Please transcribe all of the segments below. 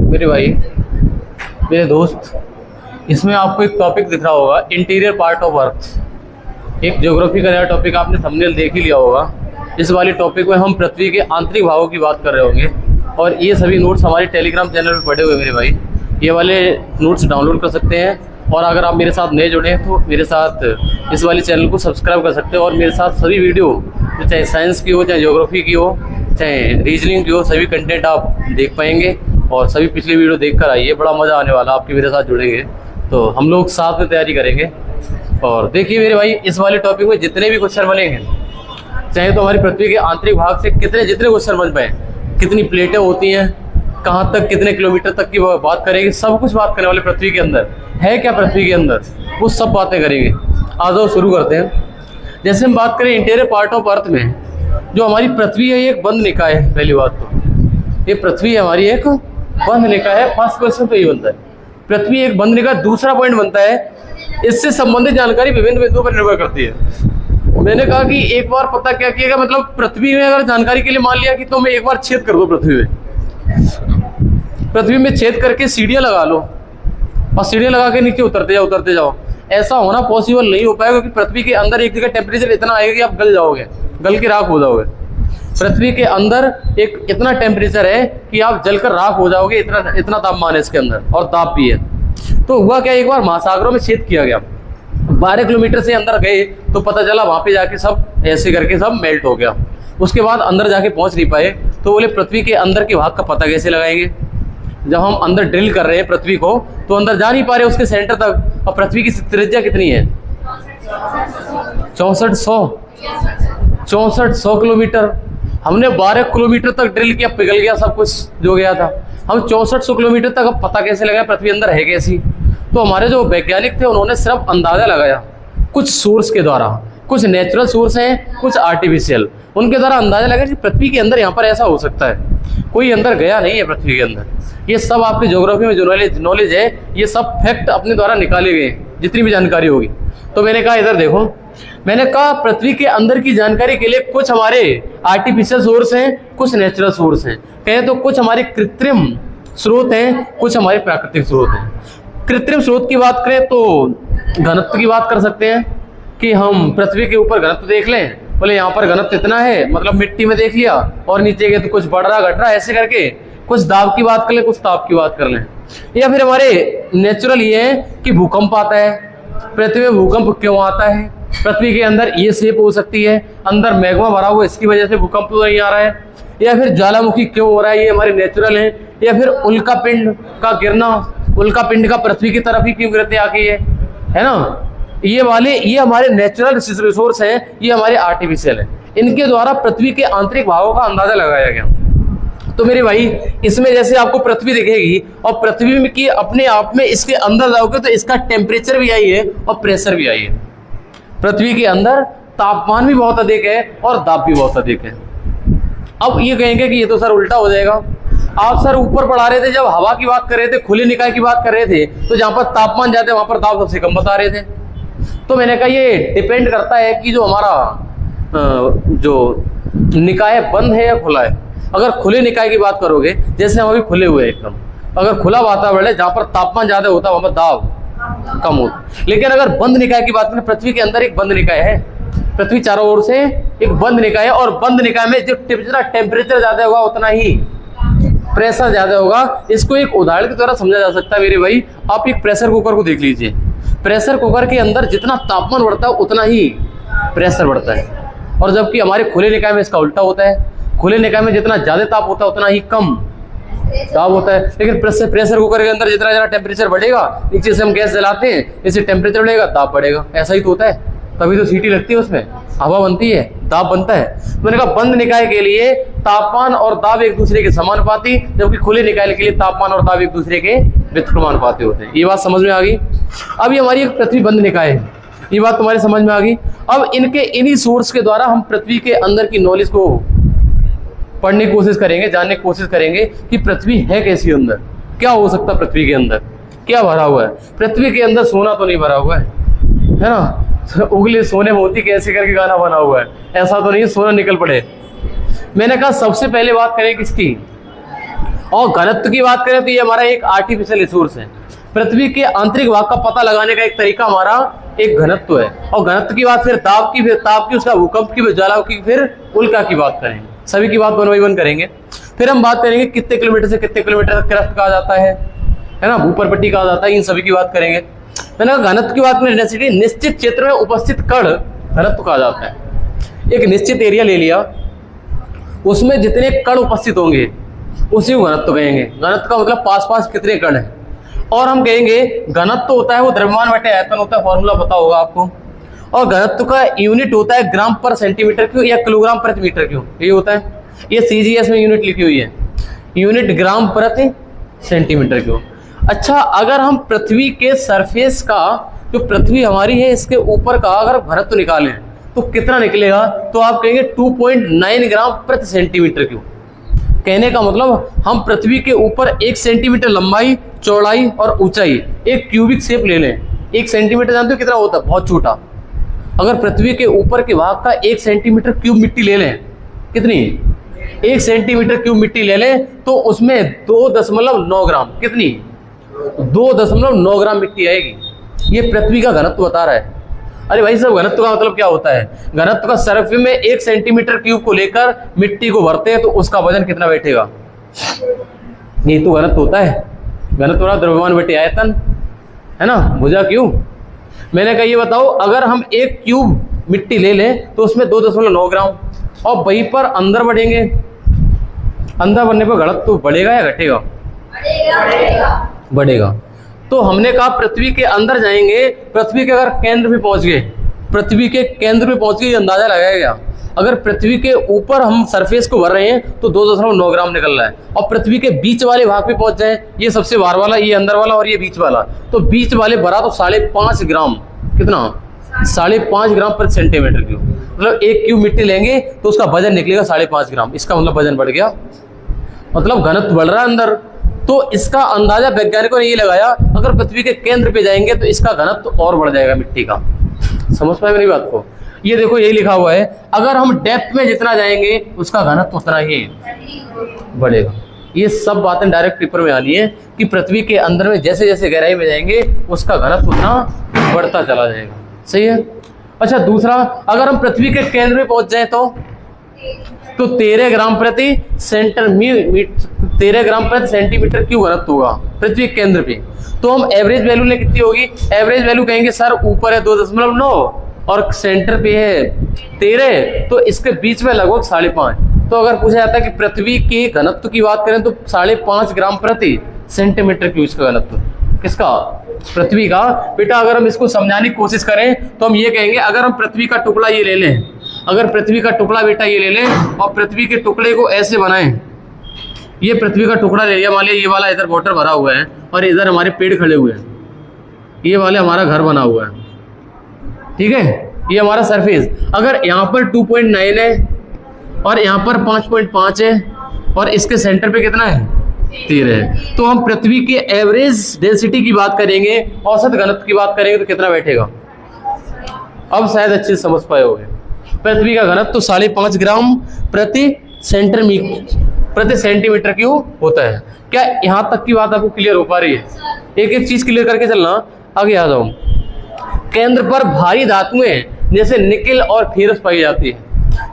मेरे भाई, मेरे दोस्त, इसमें आपको एक टॉपिक दिख रहा होगा, इंटीरियर पार्ट ऑफ अर्थ। एक ज्योग्राफी का नया टॉपिक आपने थंबनेल देख ही लिया होगा। इस वाले टॉपिक में हम पृथ्वी के आंतरिक भागों की बात कर रहे होंगे, और ये सभी नोट्स हमारे टेलीग्राम चैनल पर पड़े हुए मेरे भाई। ये वाले नोट्स डाउनलोड कर सकते हैं, और अगर आप मेरे साथ नए जुड़े हैं तो मेरे साथ इस वाले चैनल को सब्सक्राइब कर सकते हो, और मेरे साथ सभी वीडियो, चाहे साइंस की हो, चाहे ज्योग्राफी की हो, चाहे रीजनिंग की हो, सभी कंटेंट आप देख पाएंगे। और सभी पिछली वीडियो देख कर आइए, बड़ा मज़ा आने वाला, आपके मेरे साथ जुड़ेंगे तो हम लोग साथ में तैयारी करेंगे। और देखिए मेरे भाई, इस वाले टॉपिक में जितने भी क्वेश्चन बनेंगे, चाहे तो हमारी पृथ्वी के आंतरिक भाग से जितने क्वेश्चन बन पाए, कितनी प्लेटें होती हैं, कहाँ तक, कितने किलोमीटर तक की बात करेंगे, सब कुछ बात करने वाले। पृथ्वी के अंदर है क्या, पृथ्वी के अंदर, वो सब बातें करेंगे। आ जाओ शुरू करते हैं। जैसे हम बात करें इंटीरियर पार्ट ऑफ अर्थ में, जो हमारी पृथ्वी है ये एक बंद निकाय है। पहली बात तो ये पृथ्वी हमारी एक बंद निकाय है। फर्स्ट क्वेश्चन तो ये बनता है, पृथ्वी एक बंद निकाय। दूसरा पॉइंट बनता है, इससे संबंधित जानकारी विभिन्न बिंदुओं पर निर्भर करती है। मैंने कहा कि एक बार पता क्या किएगा, मतलब पृथ्वी में अगर जानकारी के लिए मान लिया कि तो मैं एक बार छेद कर दो पृथ्वी में छेद करके सीढ़ियाँ लगा लो, और सीढ़ियाँ लगा के नीचे उतरते जाओ। ऐसा होना पॉसिबल नहीं हो पाएगा, क्योंकि पृथ्वी के अंदर एक जगह टेम्परेचर इतना आएगा कि आप गल जाओगे, गल के राख हो जाओगे। पृथ्वी के अंदर एक इतना टेम्परेचर है कि आप जलकर राख हो जाओगे, इतना तापमान है इसके अंदर, और ताप भी है। तो हुआ क्या, एक बार महासागरों में छेद किया गया, 12 किलोमीटर से अंदर गए तो पता चला वहाँ पे जाके सब ऐसे करके सब मेल्ट हो गया। उसके बाद अंदर जाके पहुँच नहीं पाए, तो बोले पृथ्वी के अंदर के भाग का पता कैसे लगाएंगे। जब हम अंदर ड्रिल कर रहे हैं पृथ्वी को, तो अंदर जा नहीं पा रहे उसके सेंटर तक। और पृथ्वी की त्रिज्या कितनी है, 6400 किलोमीटर। हमने 12 किलोमीटर तक ड्रिल किया, पिघल गया सब कुछ जो गया था। हम 6400 किलोमीटर तक अब पता कैसे लगाया पृथ्वी अंदर है कैसी। तो हमारे जो वैज्ञानिक थे उन्होंने सिर्फ अंदाजा लगाया, कुछ सोर्स के द्वारा, कुछ नेचुरल सोर्स हैं, कुछ आर्टिफिशियल, उनके द्वारा अंदाजा लगाया कि पृथ्वी के अंदर यहाँ पर ऐसा हो सकता है। कोई अंदर गया नहीं है पृथ्वी के अंदर। ये सब आपकी ज्योग्राफी में जो नॉलेज है, ये सब फैक्ट अपने द्वारा निकाले गए, जितनी भी जानकारी होगी। तो मैंने कहा इधर देखो, मैंने कहा पृथ्वी के अंदर की जानकारी के लिए कुछ हमारे आर्टिफिशियल सोर्स हैं, कुछ नेचुरल सोर्स हैं। कहें तो कुछ हमारे कृत्रिम स्रोत हैं, कुछ हमारे प्राकृतिक स्रोत हैं। कृत्रिम स्रोत की बात करें तो घनत्व की बात कर सकते हैं, कि हम पृथ्वी के ऊपर घनत्व देख लें, बोले यहाँ पर घनत्व इतना है, मतलब मिट्टी में देख लिया, और नीचे गए तो कुछ बढ़ रहा घट रहा, ऐसे करके कुछ दाब की बात कर लें, कुछ ताप की बात कर लें। या फिर हमारे नेचुरल ये है कि भूकंप आता है, पृथ्वी में भूकंप क्यों आता है, पृथ्वी के अंदर ये शेप हो सकती है, अंदर मैग्मा भरा हुआ इसकी वजह से भूकंप तो नहीं आ रहा है, या फिर ज्वालामुखी क्यों हो रहा है, ये हमारे नेचुरल है। या फिर उल्का पिंड का गिरना, उल्का पिंड का पृथ्वी की तरफ ही क्यों गिरते आके है ना। ये हमारे नेचुरल रिसोर्स हैं, ये हमारे आर्टिफिशियल हैं। इनके द्वारा पृथ्वी के आंतरिक भागों का अंदाजा लगाया गया। तो मेरे भाई, इसमें जैसे आपको पृथ्वी दिखेगी, और पृथ्वी में की अपने आप में इसके अंदर जाओगे तो इसका टेम्परेचर भी आई है और प्रेशर भी आई है। पृथ्वी के अंदर तापमान भी बहुत अधिक है और दाब भी बहुत अधिक है। अब ये कहेंगे कि ये तो सर उल्टा हो जाएगा, आप सर ऊपर पढ़ा रहे थे, जब हवा की बात कर रहे थे, खुले निकाय की बात कर रहे थे, तो जहाँ पर तापमान ज्यादा है वहां पर दाब सबसे कम बता रहे थे। तो मैंने कहा ये डिपेंड करता है कि जो हमारा जो निकाय बंद है या खुला है। अगर खुले निकाय की बात करोगे, जैसे हम अभी खुले हुए हैं एकदम, अगर खुला वातावरण है जहाँ पर तापमान ज्यादा होता है वहां पर दाब कम होता। लेकिन अगर बंद निकाय की बात करें, पृथ्वी के अंदर एक बंद निकाय है, पृथ्वी चारों ओर से एक बंद निकाय है, और बंद निकाय में जो जितना टेम्परेचर ज्यादा होगा उतना ही प्रेशर ज्यादा होगा। इसको एक उदाहरण के द्वारा समझा जा सकता है मेरे भाई। आप एक प्रेशर कुकर को देख लीजिए, प्रेशर कुकर के अंदर जितना तापमान बढ़ता है उतना ही प्रेशर बढ़ता है, और जबकि हमारे खुले निकाय में इसका उल्टा होता है। खुले निकाय में जितना ज्यादा ताप होता है उतना ही कम ताप होता है। लेकिन प्रेशर कुकर के अंदर जितना टेम्परेचर बढ़ेगा, नीचे से हम गैस जलाते हैं, जैसे टेम्परेचर बढ़ेगा ताप बढ़ेगा। ऐसा ही तो होता है, तभी तो सीटी लगती है, उसमें हवा बनती है, दाब बनता है। मैंने कहा बंद निकाय के लिए तापमान और दाब एक दूसरे के समानुपाती, जबकि खुले निकाय के लिए तापमान और दाब एक दूसरे के व्युत्क्रमानुपाती होते हैं। ये बात समझ में आ गई। अब ये हमारी पृथ्वी बंद निकाय है, ये बात तुम्हारी समझ में आ गई। अब इन्हीं सोर्स के द्वारा हम पृथ्वी के अंदर की नॉलेज को पढ़ने की कोशिश करेंगे, जानने की कोशिश करेंगे कि पृथ्वी है कैसी अंदर, क्या हो सकता है पृथ्वी के अंदर, क्या भरा हुआ है। पृथ्वी के अंदर सोना तो नहीं भरा हुआ है ना, उगले सोने मोती कैसे करके गाना बना हुआ है, ऐसा तो नहीं सोना निकल पड़े। मैंने कहा सबसे पहले बात करें किसकी, और घनत्व की बात करें तो ये हमारा एक आर्टिफिशियल रिसोर्स है। पृथ्वी के आंतरिक भाग का पता लगाने का एक तरीका हमारा एक घनत्व है, और घनत्व की बात फिर ताप की उसका भूकंप की, ज्वाला की, फिर उल्का की बात करेंगे। सभी की बात वन बाई वन करेंगे। फिर हम बात करेंगे कितने किलोमीटर से कितने किलोमीटर तक क्रस्ट कहा जाता है ना, भूपर्पट्टी कहा जाता है, इन सभी की बात करेंगे। मैंने कहा घनत्व की बात में डेंसिटी निश्चित क्षेत्र में उपस्थित कण घनत्व कहा जाता है। एक निश्चित एरिया ले लिया, उसमें जितने कण उपस्थित होंगे उसी को घनत्व कहेंगे। घनत्व का मतलब पास पास कितने कण हैं। और हम कहेंगे घनत्व होता है वो द्रव्यमान बटे आयतन होता है, फॉर्मूला पता होगा आपको। और घनत्व का यूनिट होता है ग्राम पर सेंटीमीटर क्यूब या किलोग्राम प्रति मीटर क्यूब, ये होता है। ये सीजीएस में यूनिट लिखी हुई है, यूनिट ग्राम प्रति सेंटीमीटर क्यूब। अच्छा, अगर हम पृथ्वी के सरफेस का, जो पृथ्वी हमारी है इसके ऊपर का अगर घनत्व निकालें तो कितना निकलेगा, तो आप कहेंगे 2.9 ग्राम प्रति सेंटीमीटर क्यूब। कहने का मतलब हम पृथ्वी के ऊपर 1 सेंटीमीटर लंबाई, चौड़ाई और ऊंचाई एक क्यूबिक शेप ले लें। 1 सेंटीमीटर जानते हो कितना होता है, बहुत छोटा। अगर पृथ्वी के ऊपर के भाग का 1 सेंटीमीटर क्यूब मिट्टी ले लें, कितनी, 1 सेंटीमीटर क्यूब मिट्टी ले लें तो उसमें 2.9 ग्राम, कितनी, 2.9 ग्राम मिट्टी आएगी। ये पृथ्वी का घनत्व बता रहा है। अरे भाई साहब, घनत्व का मतलब क्या होता है, घनत्व का सरफे में 1 सेंटीमीटर क्यूब को लेकर मिट्टी को भरते हैं तो उसका वजन कितना बैठेगा, ये तो घनत्व होता है। घनत्व वाला द्रव्यमान बटे आयतन है ना, भुजा क्यूब। मैंने कहा ये बताओ, अगर हम 1 क्यूब मिट्टी ले लें तो उसमें 2.9 ग्राम, और वहीं पर अंदर बढ़ेंगे, अंदर बढ़ने पर घनत्व बढ़ेगा या घटेगा, बढ़ेगा। तो हमने कहा पृथ्वी के अंदर जाएंगे, पृथ्वी के अगर केंद्र पे पहुंच गए, पृथ्वी के केंद्र पे पहुंच गए, अंदाजा लगाया गया। अगर पृथ्वी के ऊपर हम सरफेस को भर रहे हैं तो 2.9 ग्राम निकल रहा है, और पृथ्वी के बीच वाले भाग पे पहुंच जाए, ये सबसे बाहर वाला, ये अंदर वाला और ये बीच वाला, तो बीच वाले भरा तो 5.5 ग्राम, कितना, 5.5 ग्राम प्रति सेंटीमीटर क्यूब। मतलब 1 क्यूब मिट्टी लेंगे तो उसका वजन निकलेगा 5.5 ग्राम। इसका मतलब वजन बढ़ गया, मतलब घनत्व बढ़ रहा है अंदर। तो इसका अंदाजा वैज्ञानिकों ने ये लगाया, अगर पृथ्वी के केंद्र पे जाएंगे तो इसका घनत्व और बढ़ जाएगा मिट्टी का। समझ पाए मेरी बात को। ये देखो यही लिखा हुआ है, अगर हम डेप्थ में जितना जाएंगे उसका घनत्व उतना ही बढ़ेगा। ये सब बातें डायरेक्ट पेपर में आनी है कि पृथ्वी के अंदर में जैसे जैसे गहराई में जाएंगे उसका घनत्व उतना बढ़ता चला जाएगा। सही है। अच्छा, दूसरा, अगर हम पृथ्वी के केंद्र में पहुंच जाए तो 13 ग्राम प्रति सेंटीमीटर क्यूब घनत्व होगा पृथ्वी के केंद्र पे। तो हम एवरेज वैल्यू ले कितनी होगी, एवरेज वैल्यू कहेंगे सर ऊपर है 2.9 और सेंटर पे है 13, तो इसके बीच में लगभग 5.5। तो अगर पूछा जाता है कि पृथ्वी के घनत्व की बात करें तो 5.5 ग्राम प्रति सेंटीमीटर क्यूब इसका घनत्व, किसका, पृथ्वी का। बेटा अगर हम इसको समझाने की कोशिश करें तो हम ये कहेंगे, अगर हम पृथ्वी का टुकड़ा ये ले लें, अगर पृथ्वी का टुकड़ा बेटा ये ले लें और पृथ्वी के टुकड़े को ऐसे बनाएं, ये पृथ्वी का टुकड़ा ले लिया, मान लिया ये वाला इधर वाटर भरा हुआ है और इधर हमारे पेड़ खड़े हुए हैं, ये वाले हमारा घर बना हुआ है, ठीक है, ये हमारा सरफेस। अगर यहाँ पर 2.9 है और यहाँ पर 5.5 है और इसके सेंटर पे कितना है, 13 है, तो हम पृथ्वी के एवरेज डेंसिटी की बात करेंगे, औसत घनत्व की बात करेंगे तो कितना बैठेगा। अब शायद अच्छे से समझ पाए होंगे। पृथ्वी का घनत्व तो 5.5 ग्राम प्रति सेंटीमीटर क्यूब होता है। क्या यहाँ तक की बात आपको क्लियर हो पा रही है? एक एक चीज क्लियर करके चलना, आगे आ जाओ। केंद्र पर भारी धातुएं जैसे निकेल और फेरस पाई जाती है।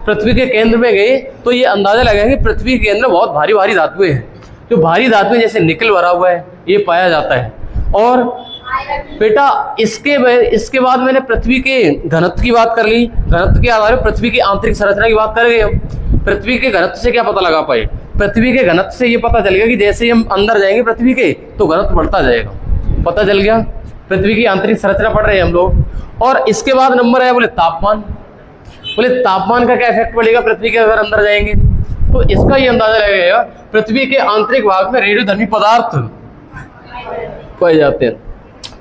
पृथ्वी के केंद्र में गए तो ये अंदाजा लगाएंगे पृथ्वी के अंदर बहुत भारी भारी धातुएं हैं। जो भारी धातुएं जैसे निकेल भरा हुआ है ये पाया जाता है। और बेटा इसके बाद मैंने पृथ्वी के घनत्व की बात कर ली। घनत्व के आधार पर पृथ्वी की आंतरिक संरचना की बात कर गए हम। पृथ्वी के घनत्व से क्या पता लगा पाए? पृथ्वी के घनत्व से ये पता चल गया कि जैसे ही हम अंदर जाएंगे पृथ्वी के तो घनत्व बढ़ता जाएगा। पता चल गया, पृथ्वी की आंतरिक संरचना पढ़ रहे हैं हम लोग। और इसके बाद नंबर है बोले तापमान। बोले तापमान का क्या इफेक्ट पड़ेगा पृथ्वी के अगर अंदर जाएंगे? तो इसका ये अंदाजा लगेगा पृथ्वी के आंतरिक भाग में रेडियोधर्मी पदार्थ पाए जाते हैं।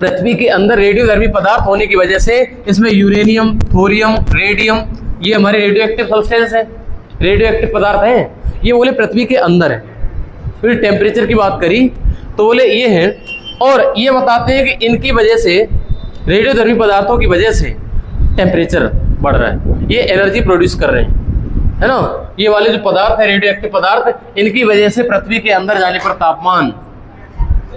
पृथ्वी के अंदर रेडियोधर्मी पदार्थ होने की वजह से इसमें यूरेनियम, थोरियम, रेडियम, ये हमारे रेडियो एक्टिव सब्सटेंस है, रेडियो एक्टिव पदार्थ हैं। ये बोले पृथ्वी के अंदर है। फिर टेम्परेचर की बात करी तो बोले ये है, और ये बताते हैं कि इनकी वजह से, रेडियोधर्मी पदार्थों की वजह से टेम्परेचर बढ़ रहा है, ये एनर्जी प्रोड्यूस कर रहे हैं, है ना। ये वाले जो पदार्थ है रेडियो एक्टिव पदार्थ, इनकी वजह से पृथ्वी के अंदर जाने पर तापमान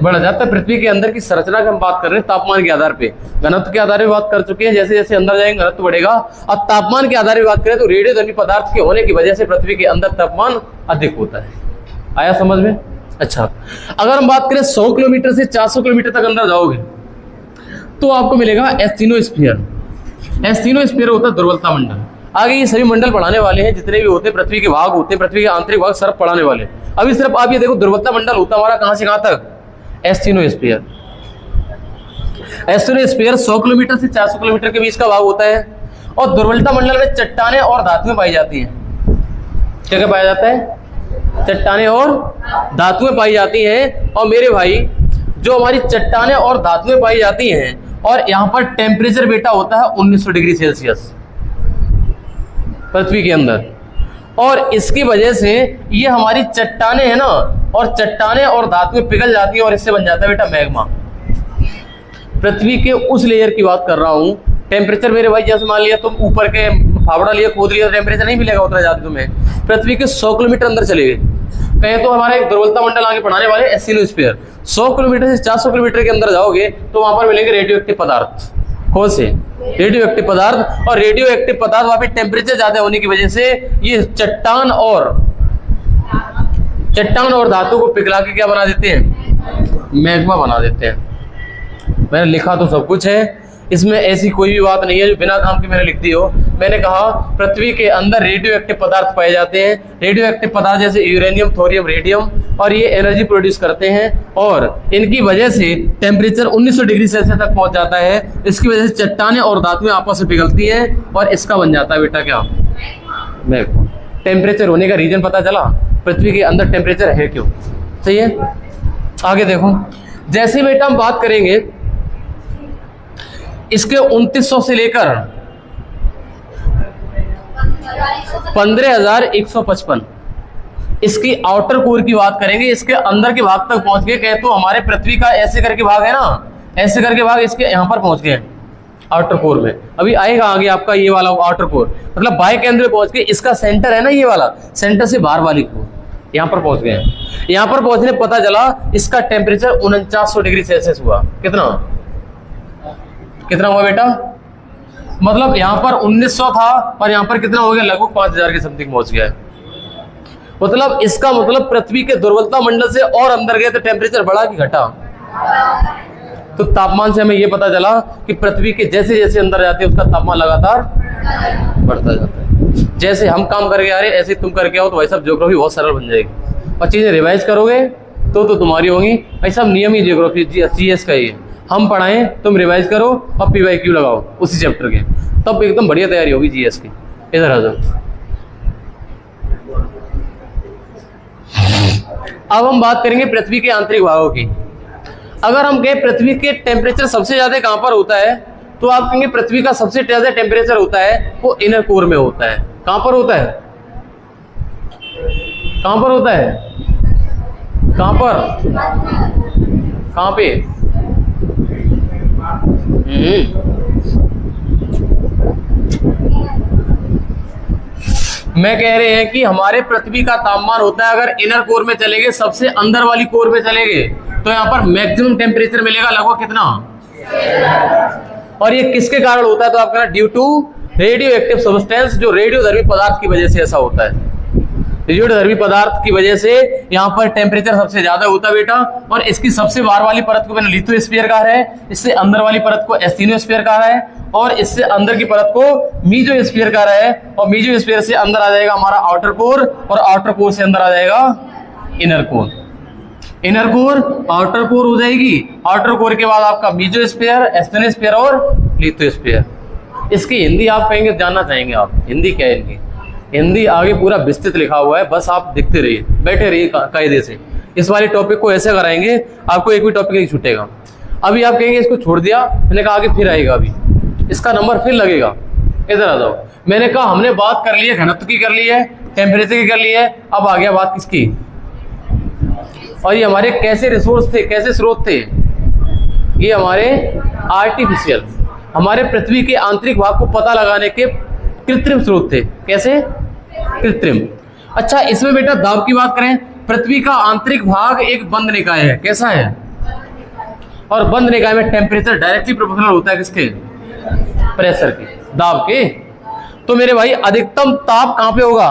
बढ़ जाता है। पृथ्वी के अंदर की संरचना की हम बात कर रहे हैं तापमान के आधार पे, घनत्व के आधार पे बात कर चुके हैं, जैसे जैसे अंदर जाएंगे घनत्व बढ़ेगा। अब तापमान के आधार पे बात करें तो रेडियोधर्मी पदार्थ के होने की वजह से पृथ्वी के अंदर तापमान अधिक होता है। आया समझ में? अच्छा, अगर हम बात करें 100 किलोमीटर से 400 किलोमीटर तक अंदर जाओगे तो आपको मिलेगा एस्थेनोस्फीयर। एस्थेनोस्फीयर होता है दुर्बलता मंडल। आगे ये सभी मंडल पढ़ाने वाले हैं, जितने भी होते हैं पृथ्वी के भाग होते हैं, पृथ्वी के आंतरिक भाग सिर्फ पढ़ाने वाले। अभी सिर्फ आप ये देखो दुर्बलता मंडल होता हमारा कहां से कहां तक, एस्थेनोस्फीयर। एस्थेनोस्फीयर 100 किलोमीटर से 400 किलोमीटर के बीच का भाग होता है, और दुर्बलता मंडल में चट्टानें और धातुएं पाई जाती हैं। क्या क्या पाया जाता है? चट्टानें और धातुएं पाई जाती हैं। और मेरे भाई जो हमारी चट्टानें और धातुएं पाई जाती हैं, और यहाँ पर टेम्परेचर बेटा होता है 1900 डिग्री सेल्सियस पृथ्वी के अंदर, और इसकी वजह से ये हमारी चट्टानें है ना, और चट्टानें और धातुएं पिघल जाती हैं, और इससे बन जाता है बेटा मैग्मा। पृथ्वी के उस लेयर की बात कर रहा हूं। टेम्परेचर मेरे भाई जैसे मान लिया तुम ऊपर के फावड़ा लिया, खोद लिया, तो टेम्परेचर नहीं मिलेगा उतना ज्यादा तुम्हें। पृथ्वी के 100 किलोमीटर अंदर चले गए, कहें तो हमारा एक दुर्बलता मंडल आगे पढ़ाने वाले एस्थेनोस्फीयर। 100 किलोमीटर से 400 किलोमीटर के अंदर जाओगे तो वहां पर मिलेंगे रेडियो एक्टिव पदार्थ। कौन से? रेडियो एक्टिव पदार्थ। और रेडियो एक्टिव पदार्थ वहां पे टेम्परेचर ज्यादा होने की वजह से ये चट्टान और धातु को पिघला के क्या बना देते हैं? मैग्मा बना देते हैं। मैंने लिखा तो सब कुछ है, इसमें ऐसी कोई भी बात नहीं है जो बिना काम के मैंने लिख दी हो। मैंने कहा पृथ्वी के अंदर रेडियो एक्टिव पदार्थ पाए जाते हैं। रेडियो एक्टिव पदार्थ जैसे यूरेनियम, थोरियम, रेडियम, और ये एनर्जी प्रोड्यूस करते हैं, और इनकी वजह से टेम्परेचर 1900 डिग्री सेल्सियस तक पहुंच जाता है। इसकी वजह से चट्टानें और धातुएं आपस में पिघलती हैं, और इसका बन जाता है बेटा क्या? मैग्मा। टेम्परेचर होने का रीजन पता चला, पृथ्वी के अंदर टेम्परेचर है क्यों। सही है। आगे देखो, जैसे बेटा हम बात करेंगे इसके 2900 से लेकर 15,155 इसकी आउटर कोर की बात करेंगे, इसके अंदर के भाग तक पहुंच गए। कहे तो हमारे पृथ्वी का ऐसे करके भाग है ना, ऐसे करके भाग इसके यहां पर पहुंच गए आउटर कोर में। अभी आएगा आगे आपका ये वाला आउटर कोर, मतलब बाह्य केंद्र में पहुंच गए। इसका सेंटर है ना ये वाला, सेंटर से बाहर वाली कोर यहां पर पहुंच गए। यहां पर पहुंचने पता चला इसका टेम्परेचर 4900 डिग्री सेल्सियस हुआ। कितना हुआ बेटा? मतलब यहां पर 1900 था, और यहां पर कितना हो गया? लगभग 5000 के समथिंग पहुंच गया है। मतलब इसका मतलब पृथ्वी के दुर्बलता मंडल से और अंदर गए तो टेम्परेचर बढ़ा कि घटा? तो तापमान से हमें यह पता चला कि पृथ्वी के जैसे जैसे अंदर जाते हैं उसका तापमान लगातार बढ़ता जाता है। जैसे हम काम करके आ रहे ऐसे तुम करके आओ तो भाई साहब ज्योग्राफी बहुत सरल बन जाएगी, और चीजें रिवाइज करोगे तो तुम्हारी होंगी। भाई साहब नियम ही ज्योग्राफी जीएस का ही है, हम पढ़ाएं तुम रिवाइज करो और PYQ लगाओ उसी चैप्टर के, तब एकदम बढ़िया तैयारी होगी जीएस की। इधर आ जाओ। अब हम बात करेंगे पृथ्वी के आंतरिक भागों की। अगर हम कहें पृथ्वी के टेम्परेचर सबसे ज्यादा कहां पर होता है, तो आप कहेंगे पृथ्वी का सबसे ज्यादा टेम्परेचर होता है वो इनर कोर में होता है। कहां पर होता है? कहां पर होता है? कहां पर? कहां पे? मैं कह रहे हैं कि हमारे पृथ्वी का तापमान होता है, अगर इनर कोर में चले गए, सबसे अंदर वाली कोर में चले गए, तो यहाँ पर मैक्सिमम टेम्परेचर मिलेगा लगभग कितना? और ये किसके कारण होता है? तो आप कहना due to radioactive substance, जो रेडियोधर्मी पदार्थ की वजह से ऐसा होता है। रेडियोधर्मी पदार्थ की वजह से यहाँ पर टेम्परेचर सबसे ज्यादा होता है बेटा। और इसकी सबसे बाहर वाली परत को मैंने लिथोस्फीयर कहा है, इससे अंदर वाली परत को एस्थेनोस्फीयर कहा है, और इससे अंदर की परत को मीजोस्फीयर कहा है। और मीजोस्फीयर से अंदर आ जाएगा हमारा आउटर कोर, और आउटर कोर से अंदर आ जाएगा inner core. Inner core outer core हो जाएगी, आउटर कोर के बाद आपका मीजोस्फीयर, एस्थेनोस्फीयर और लिथोस्फीयर। इसकी हिंदी आप कहेंगे जानना चाहेंगे आप, हिंदी क्या है इनकी? हिंदी आगे पूरा विस्तृत लिखा हुआ है, बस आप देखते रहिए, बैठे रहिए कायदे से। इस वाले टॉपिक को ऐसे कराएंगे आपको एक भी टॉपिक नहीं छूटेगा। अभी आप कहेंगे इसको छोड़ दिया, मैंने कहा आगे फिर आएगा, अभी इसका नंबर फिर लगेगा। इधर आ जाओ। मैंने कहा हमने बात कर ली है घनत्व की, कर ली है, टेम्परेचर की कर ली है। अब आ गया बात किसकी, और ये हमारे कैसे रिसोर्स थे, कैसे स्रोत थे, ये हमारे आर्टिफिशियल, हमारे पृथ्वी के आंतरिक भाग को पता लगाने के कृत्रिम स्रोत थे। कैसे, कृत्रिम। अच्छा, इसमें बेटा दाब की बात करें, पृथ्वी का आंतरिक भाग एक बंद निकाय है। कैसा है, और बंद निकाय में टेम्परेचर डायरेक्टली प्रोपोर्शनल होता है किसके, प्रेशर के, दाब के। तो मेरे भाई अधिकतम ताप कहां पे होगा,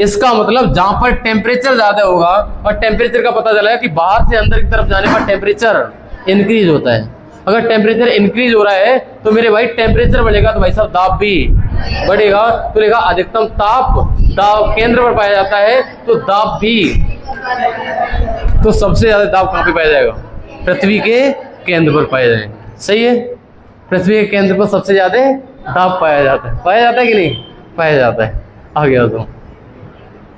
इसका मतलब जहां पर टेम्परेचर ज्यादा होगा, और टेम्परेचर का पता चला है कि बाहर से अंदर की तरफ जाने पर टेम्परेचर इंक्रीज होता है। अगर टेम्परेचर इंक्रीज हो रहा है तो मेरे भाई टेम्परेचर बढ़ेगा तो भाई साहब दाब भी बढ़ेगा। तो लेगा अधिकतम ताप दाब केंद्र पर पाया जाता है, तो दाब भी, तो सबसे ज्यादा दाब कहां पे पाया जाएगा, पृथ्वी के केंद्र पर पाया जाएगा। सही है, पृथ्वी के केंद्र पर सबसे ज्यादा दाब पाया जाता है। पाया जाता है कि नहीं, पाया जाता है। आ गया तो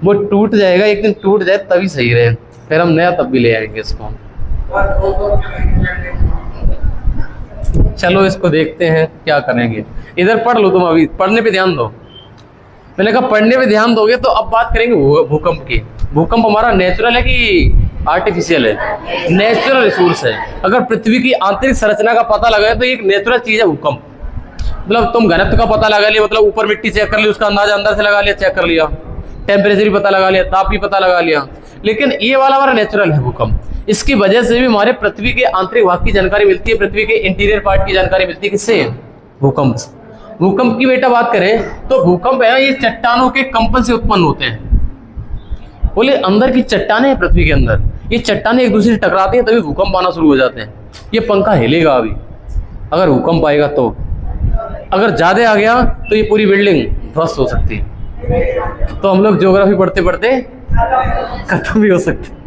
वो टूट जाएगा, एक दिन टूट जाए तभी सही रहे, फिर हम नया तब भी ले आएंगे इसको। चलो इसको देखते हैं क्या करेंगे। इधर पढ़ लो तुम, अभी पढ़ने पे ध्यान दो। मैंने कहा पढ़ने पे ध्यान दोगे तो अब बात करेंगे भूकंप की। भूकंप हमारा नेचुरल है कि आर्टिफिशियल है, नेचुरल रिसोर्स है। अगर पृथ्वी की आंतरिक संरचना का पता लगाए तो एक नेचुरल चीज है भूकंप। मतलब तुम घनत्व का पता लगा लिया, मतलब ऊपर मिट्टी चेक कर ली, उसका अंदाजा अंदर से लगा लिया, चेक कर लिया, टेम्परेचर भी पता लगा लिया, ताप भी पता लगा लिया, लेकिन ये वाला हमारा नेचुरल है भूकंप। इसकी वजह से भी हमारे पृथ्वी के आंतरिक भाग की जानकारी मिलती है, पृथ्वी के इंटीरियर पार्ट की जानकारी मिलती है। किससे, भूकंप से। भूकंप की बेटा बात करें तो भूकंप है ना, ये चट्टानों के कंपन से उत्पन्न होते हैं। बोले अंदर की चट्टानें हैं पृथ्वी के अंदर, ये चट्टानें एक दूसरे से टकराती हैं तभी भूकंप आना शुरू हो जाते हैं। ये पंखा हिलेगा अभी अगर भूकंप आएगा तो, अगर ज्यादा आ गया तो ये पूरी बिल्डिंग ध्वस्त हो सकती है। तो हम लोग ज्योग्राफी पढ़ते पढ़ते खत्म भी हो सकते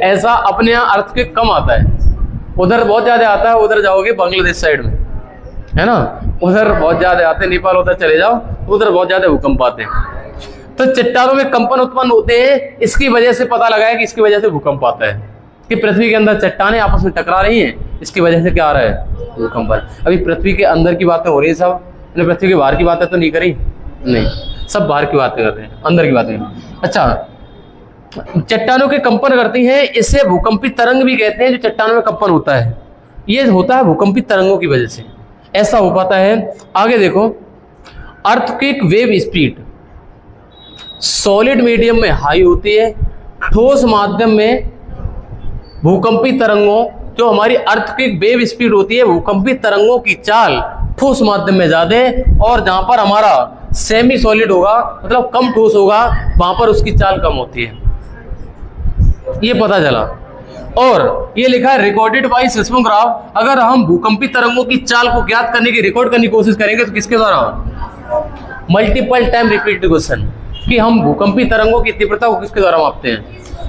ऐसा अपने यहाँ अर्थक्वेक कम आता है, उधर बहुत ज्यादा आता है। उधर जाओगे बांग्लादेश साइड में है ना, उधर बहुत ज्यादा आते हैं, नेपाल उधर चले जाओ उधर बहुत ज्यादा भूकंप आते हैं। तो चट्टानों में कंपन उत्पन्न होते हैं, इसकी वजह से पता लगा है कि इसकी वजह से भूकंप आता है, कि पृथ्वी के अंदर चट्टानें आपस में टकरा रही हैं, इसकी वजह से क्या आ रहा है, भूकंप। अभी पृथ्वी के अंदर की बातें हो रही है सब, मैंने पृथ्वी के बाहर की बातें तो नहीं करी, नहीं, सब बाहर की बातें कर रहे हैं, अंदर की बातें। अच्छा, चट्टानों के कंपन करती हैं, इसे भूकंपी तरंग भी कहते हैं। जो चट्टानों में कंपन होता है ये होता है भूकंपी तरंगों की वजह से, ऐसा हो पाता है। आगे देखो, earthquake wave speed solid medium में हाई होती है, ठोस माध्यम में भूकंपी तरंगों, जो हमारी अर्थक्वेक वेव स्पीड होती है, भूकंपी तरंगों की चाल ठोस माध्यम में ज्यादा है, और जहां पर हमारा सेमी सॉलिड होगा मतलब कम ठोस होगा वहां पर उसकी चाल कम होती है, ये पता चला। और ये लिखा है रिकॉर्डेड बाय सिस्मोग्राफ। अगर हम भूकंपी तरंगों की चाल को ज्ञात करने की, रिकॉर्ड करने की कोशिश करेंगे तो किसके द्वारा, मल्टीपल टाइम रिपीटेड क्वेश्चन, कि हम भूकंपी तरंगों की तीव्रता को किसके द्वारा मापते हैं,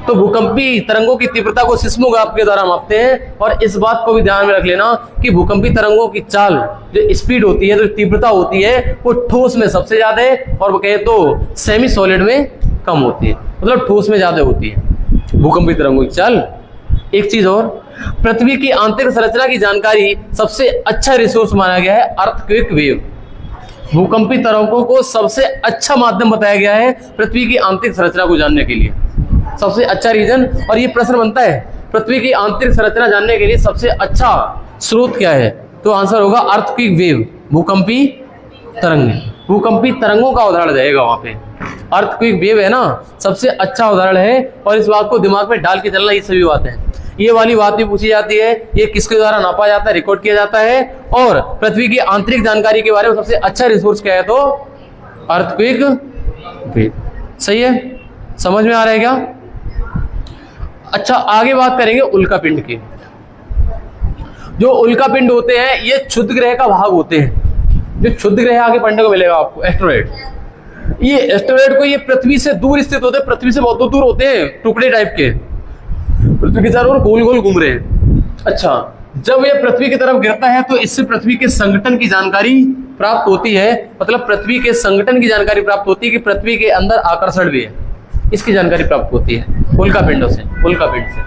तो भूकंपी तरंगों की तीव्रता को सिस्मोग्राफ के द्वारा मापते हैं। और इस बात को भी ध्यान में रख लेना कि भूकंपी तरंगों की चाल जो स्पीड होती है, जो तीव्रता होती है, वो ठोस में सबसे ज्यादा है, और वो कहे तो सेमी सॉलिड में कम होती है, मतलब ठोस में ज्यादा होती है भूकंपी तरंगों की चाल। एक चीज और, पृथ्वी की आंतरिक संरचना की जानकारी सबसे अच्छा रिसोर्स माना गया है अर्थक्वेक वेव। भूकंपी तरंगों को सबसे अच्छा माध्यम बताया गया है पृथ्वी की आंतरिक संरचना को जानने के लिए, सबसे अच्छा रीजन। और ये प्रश्न बनता है पृथ्वी की आंतरिक संरचना जानने के लिए सबसे अच्छा स्रोत क्या है, तो आंसर होगा अर्थक्वेक वेव, भूकंपी तरंग। भूकंपी तरंगों का उदाहरण रहेगा वहां पे, अर्थक्वेक वेव है ना सबसे अच्छा उदाहरण है। और इस बात को दिमाग में डाल के चलना, ये सभी बातें, ये वाली बात भी पूछी जाती है, ये किसके द्वारा नापा जाता है, रिकॉर्ड किया जाता है। और पृथ्वी की आंतरिक जानकारी के बारे में सबसे अच्छा रिसोर्स क्या है, तो अर्थक्वेक वेव। सही है, समझ में आ रहा है क्या? अच्छा, आगे बात करेंगे उल्कापिंड की। जो उल्कापिंड होते हैं ये क्षुद्र ग्रह का भाग होते हैं। जो क्षुद्र ग्रह आगे पढ़ने को मिलेगा आपको, एस्टेरॉइड। ये एस्टेरॉइड को ये पृथ्वी से दूर स्थित होते हैं, पृथ्वी से बहुत दूर होते हैं, टुकड़े टाइप के, पृथ्वी के चारों ओर गोल गोल घूम रहे हैं। अच्छा, जब ये पृथ्वी की तरफ गिरता है तो इससे पृथ्वी के संगठन की जानकारी प्राप्त होती है, मतलब पृथ्वी के संगठन की जानकारी प्राप्त होती है कि पृथ्वी के अंदर आकर्षण भी है, इसकी जानकारी प्राप्त होती है उल्कापिंडों से, उल्कापिंड से।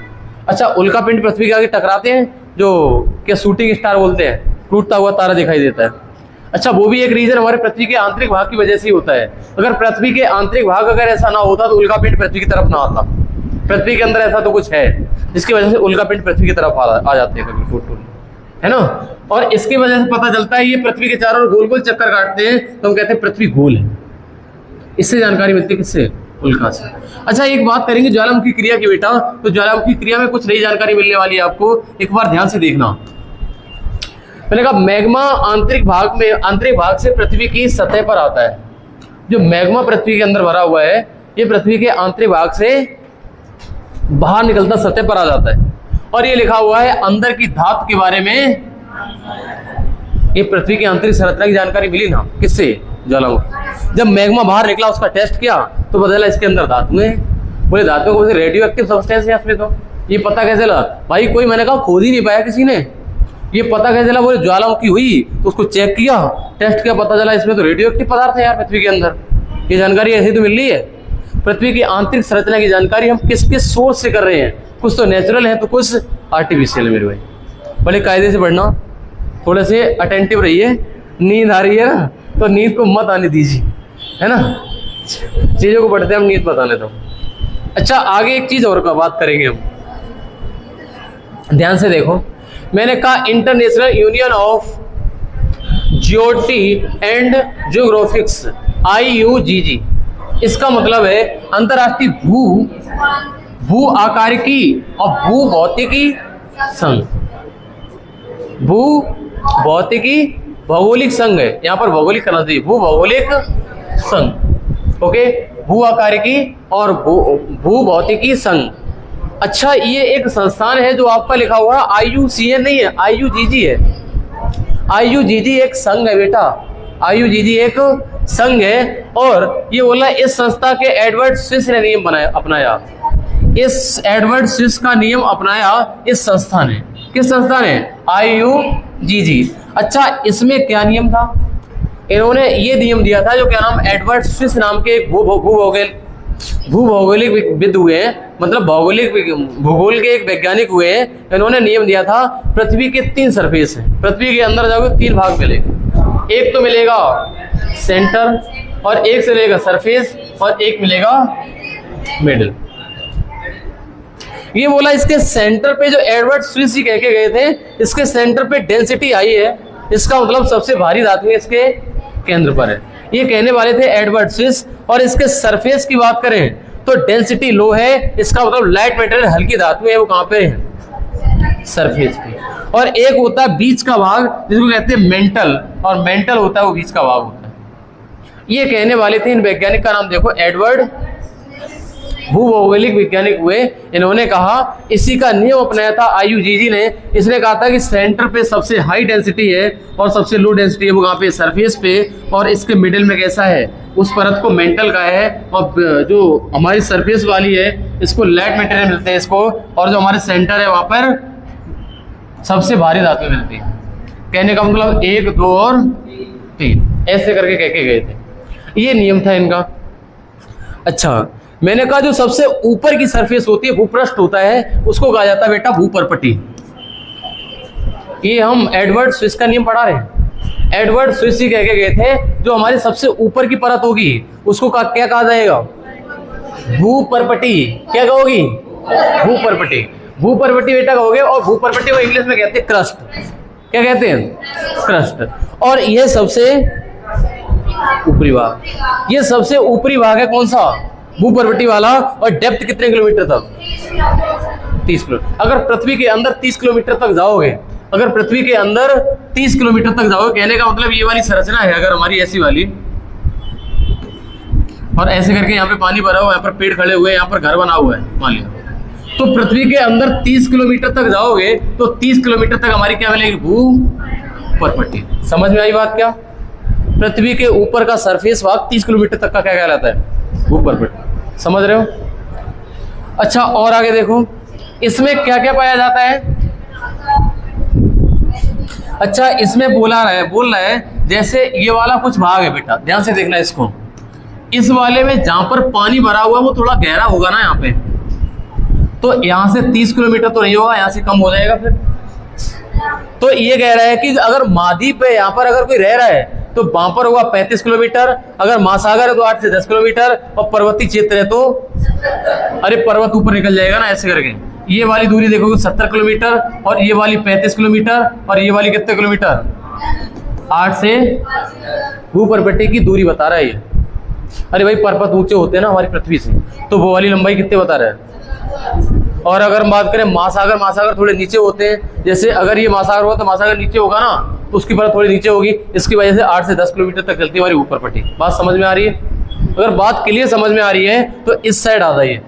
अच्छा, उल्कापिंड पृथ्वी के आगे टकराते हैं, जो क्या शूटिंग स्टार बोलते हैं, टूटता हुआ तारा दिखाई देता है। अच्छा, वो भी एक रीजन हमारे पृथ्वी के आंतरिक भाग की वजह से ही होता है। अगर पृथ्वी के आंतरिक भाग अगर ऐसा ना होता तो उल्कापिंड पृथ्वी की तरफ ना आता। पृथ्वी के अंदर ऐसा तो कुछ है जिसकी वजह से उल्कापिंड पृथ्वी की तरफ आ जाते हैं कभी फुट, है ना। और इसकी वजह से पता चलता है ये पृथ्वी के चारों ओर गोल गोल चक्कर काटते हैं तो हम कहते हैं पृथ्वी गोल है। इससे जानकारी मिलती है किससे? उल्का से। अच्छा, एक बात करेंगे ज्वालामुखी क्रिया की बेटा। तो ज्वालामुखी क्रिया में कुछ नई जानकारी मिलने वाली है आपको, एक बार ध्यान से देखना। मैंने कहा मैग्मा आंतरिक भाग से पृथ्वी की सतह पर आता है। जो मैग्मा पृथ्वी के अंदर भरा हुआ है ये पृथ्वी के आंतरिक भाग से बाहर निकलता सतह पर आ जाता है। और ये लिखा हुआ है अंदर की धातु के बारे में। ये पृथ्वी की आंतरिक संरचना की जानकारी मिली ना किससे? ज्वालामुखी। जब मैग्मा बाहर निकला उसका टेस्ट किया तो पता चला इसके अंदर धातुएं हैं। बोले धातुओं को रेडियो एक्टिव सब्सटेंस है इसमें। तो ये पता कैसे लगा भाई? कोई मैंने कहा खोद ही नहीं पाया किसी ने। ये पता कैसे चला? बोले ज्वालामुखी हुई तो उसको चेक किया, टेस्ट किया, पता चला इसमें तो रेडियो एक्टिव पदार्थ है यार पृथ्वी के अंदर। ये जानकारी ऐसी तो मिल रही है। पृथ्वी की आंतरिक संरचना की जानकारी हम किस किस सोर्स से कर रहे हैं? कुछ तो नेचुरल है तो कुछ आर्टिफिशियल है मेरे भाई। बड़े कायदे से पढ़ना, थोड़े से अटेंटिव रहिए। नींद आ रही है ना तो नींद को मत आने दीजिए, है ना। चीज़ों को पढ़ते हम नींद मत आने दो। अच्छा, आगे एक चीज़ और का बात करेंगे हम, ध्यान से देखो। मैंने कहा international union of geology and geographics IUGG। इसका मतलब है अंतर्राष्ट्रीय भू आकारिकी और भू भौतिकी संघ। भू भौतिकी भौगोलिक संघ है, यहाँ पर भौगोलिक करना चाहिए, भू भौगोलिक संघ। ओके, भू आकारिकी और भू भौतिकी संघ। अच्छा, ये एक संस्थान है जो आपका लिखा हुआ है IUCN नहीं है, IUGG है। IUGG एक संघ है बेटा, IUGG एक संघ है। और ये बोला इस संस्था के एडवर्ड स्विस ने नियम अपनाया। इस एडवर्ड स्विस का नियम अपनाया इस संस्था ने। किस संस्था ने? IUGG। अच्छा, इसमें क्या नियम था? इन्होंने ये नियम दिया था, जो क्या नाम, एडवर्ड स्विस नाम के एक भूभौगोलिक विद हुए हैं, मतलब भूगोल के एक वैज्ञानिक हुए हैं। इन्होंने नियम दिया था पृथ्वी के 3 सरफेस हैं। पृथ्वी के अंदर जाओगे 3 भाग मिलेंगे। एक तो मिलेगा सेंटर, और एक से मिलेगा सरफेस, और एक मिलेगा मिडिल। ये बोला इसके सेंटर पे, जो एडवर्ड स्विस जी कह के गए थे, इसके सेंटर पे डेंसिटी हाई है। इसका मतलब सबसे भारी धातु इसके केंद्र पर है। ये कहने वाले थे एडवर्ड स्विस। और इसके सरफेस की बात करें तो डेंसिटी लो है। इसका मतलब लाइट मटेरियल, हल्की धातु है, वो कहाँ पे है? सरफेस पे। और एक होता है बीच का भाग जिसको कहते हैं मेंटल, और मेंटल होता है वो बीच का भाग होता है। ये कहने वाले थे, इन वैज्ञानिक का नाम देखो, एडवर्ड, भूभौगोलिक वैज्ञानिक हुए। इन्होंने कहा, इसी का नियम अपनाया था IUGG ने। इसने कहा था कि सेंटर पे सबसे हाई डेंसिटी है और सबसे लो डेंसिटी है वो कहाँ पे? सरफेस पे। और इसके मिडिल में कैसा है? उस परत को मेंटल का है, और जो हमारी सरफेस वाली है इसको लाइट मटेरियल मिलते हैं इसको, और जो हमारे सेंटर है वहाँ पर सबसे भारी धातु मिलती है। कहने का मतलब 1, 2 और 3 ऐसे करके कह के गए थे। ये नियम था इनका। अच्छा, मैंने कहा जो सबसे ऊपर की सरफेस होती है, भूपृष्ठ होता है, उसको कहा जाता है बेटा भूपर्पटी। ये हम एडवर्ड स्विस का नियम पढ़ा रहे हैं। एडवर्ड स्विस ही कह के गए थे, जो हमारी सबसे ऊपर की परत होगी उसको क्या कहा जाएगा? भूपर्पटी। क्या कहोगी? भूपर्पटी। भूपर्पटी बेटा कहोगे। और भूपर्पटी को इंग्लिश में कहते हैं क्रस्ट। क्या कहते हैं? क्रस्ट। और यह सबसे ऊपरी भाग, ये सबसे ऊपरी भाग है कौन सा? भूपर्पटी वाला। और डेप्थ कितने किलोमीटर तक? 30 किलोमीटर। अगर पृथ्वी के अंदर 30 किलोमीटर तक जाओगे, अगर पृथ्वी के अंदर 30 किलोमीटर तक जाओगे, कहने का मतलब ये वाली संरचना है अगर हमारी ऐसी वाली, और ऐसे करके यहाँ पे पानी भरा हुआ है, यहाँ पर पेड़ खड़े हुए हैं, यहाँ पर घर बना हुआ है मान लिया, तो पृथ्वी के अंदर 30 किलोमीटर तक जाओगे तो 30 किलोमीटर तक हमारी क्या मिलेगी? भूपर्पटी। समझ में आई बात? क्या पृथ्वी के ऊपर का सरफेस भाग 30 किलोमीटर तक का क्या कहलाता है? भूपर्पटी। समझ रहे हो? अच्छा, और आगे देखो, इसमें क्या क्या पाया जाता है? अच्छा, इसमें बोल रहा है जैसे ये वाला कुछ भाग है बेटा, ध्यान से देखना इसको। इस वाले में जहां पर पानी भरा हुआ है वो थोड़ा गहरा होगा ना यहाँ पे, तो यहाँ से 30 किलोमीटर तो नहीं होगा, यहाँ से कम हो जाएगा फिर। तो ये कह रहा है कि अगर महाद्वीप पे यहाँ पर अगर कोई रह रहा है तो वहां पर होगा 35 किलोमीटर, अगर महासागर है तो 8 से 10 किलोमीटर, और पर्वतीय क्षेत्र है तो अरे पर्वत ऊपर निकल जाएगा ना ऐसे करके। ये वाली दूरी देखोगे 70 किलोमीटर, और ये वाली 35 किलोमीटर, और ये वाली कितने किलोमीटर 8 से भूपर्वतीय की दूरी बता रहा है ये। अरे भाई पर्वत ऊंचे होते हैं ना हमारी पृथ्वी से, तो वो वाली लंबाई कितने बता रहा है। और अगर हम बात करें महासागर, महासागर थोड़े नीचे होते हैं, जैसे अगर ये महासागर हो तो महासागर नीचे होगा ना, तो उसकी परत थोड़ी नीचे होगी, इसकी वजह से 8 से 10 किलोमीटर तक चलती है हमारी भूपर्वतीय। बात समझ में आ रही है? अगर बात क्लियर समझ में आ रही है तो इस साइड आ जाइए।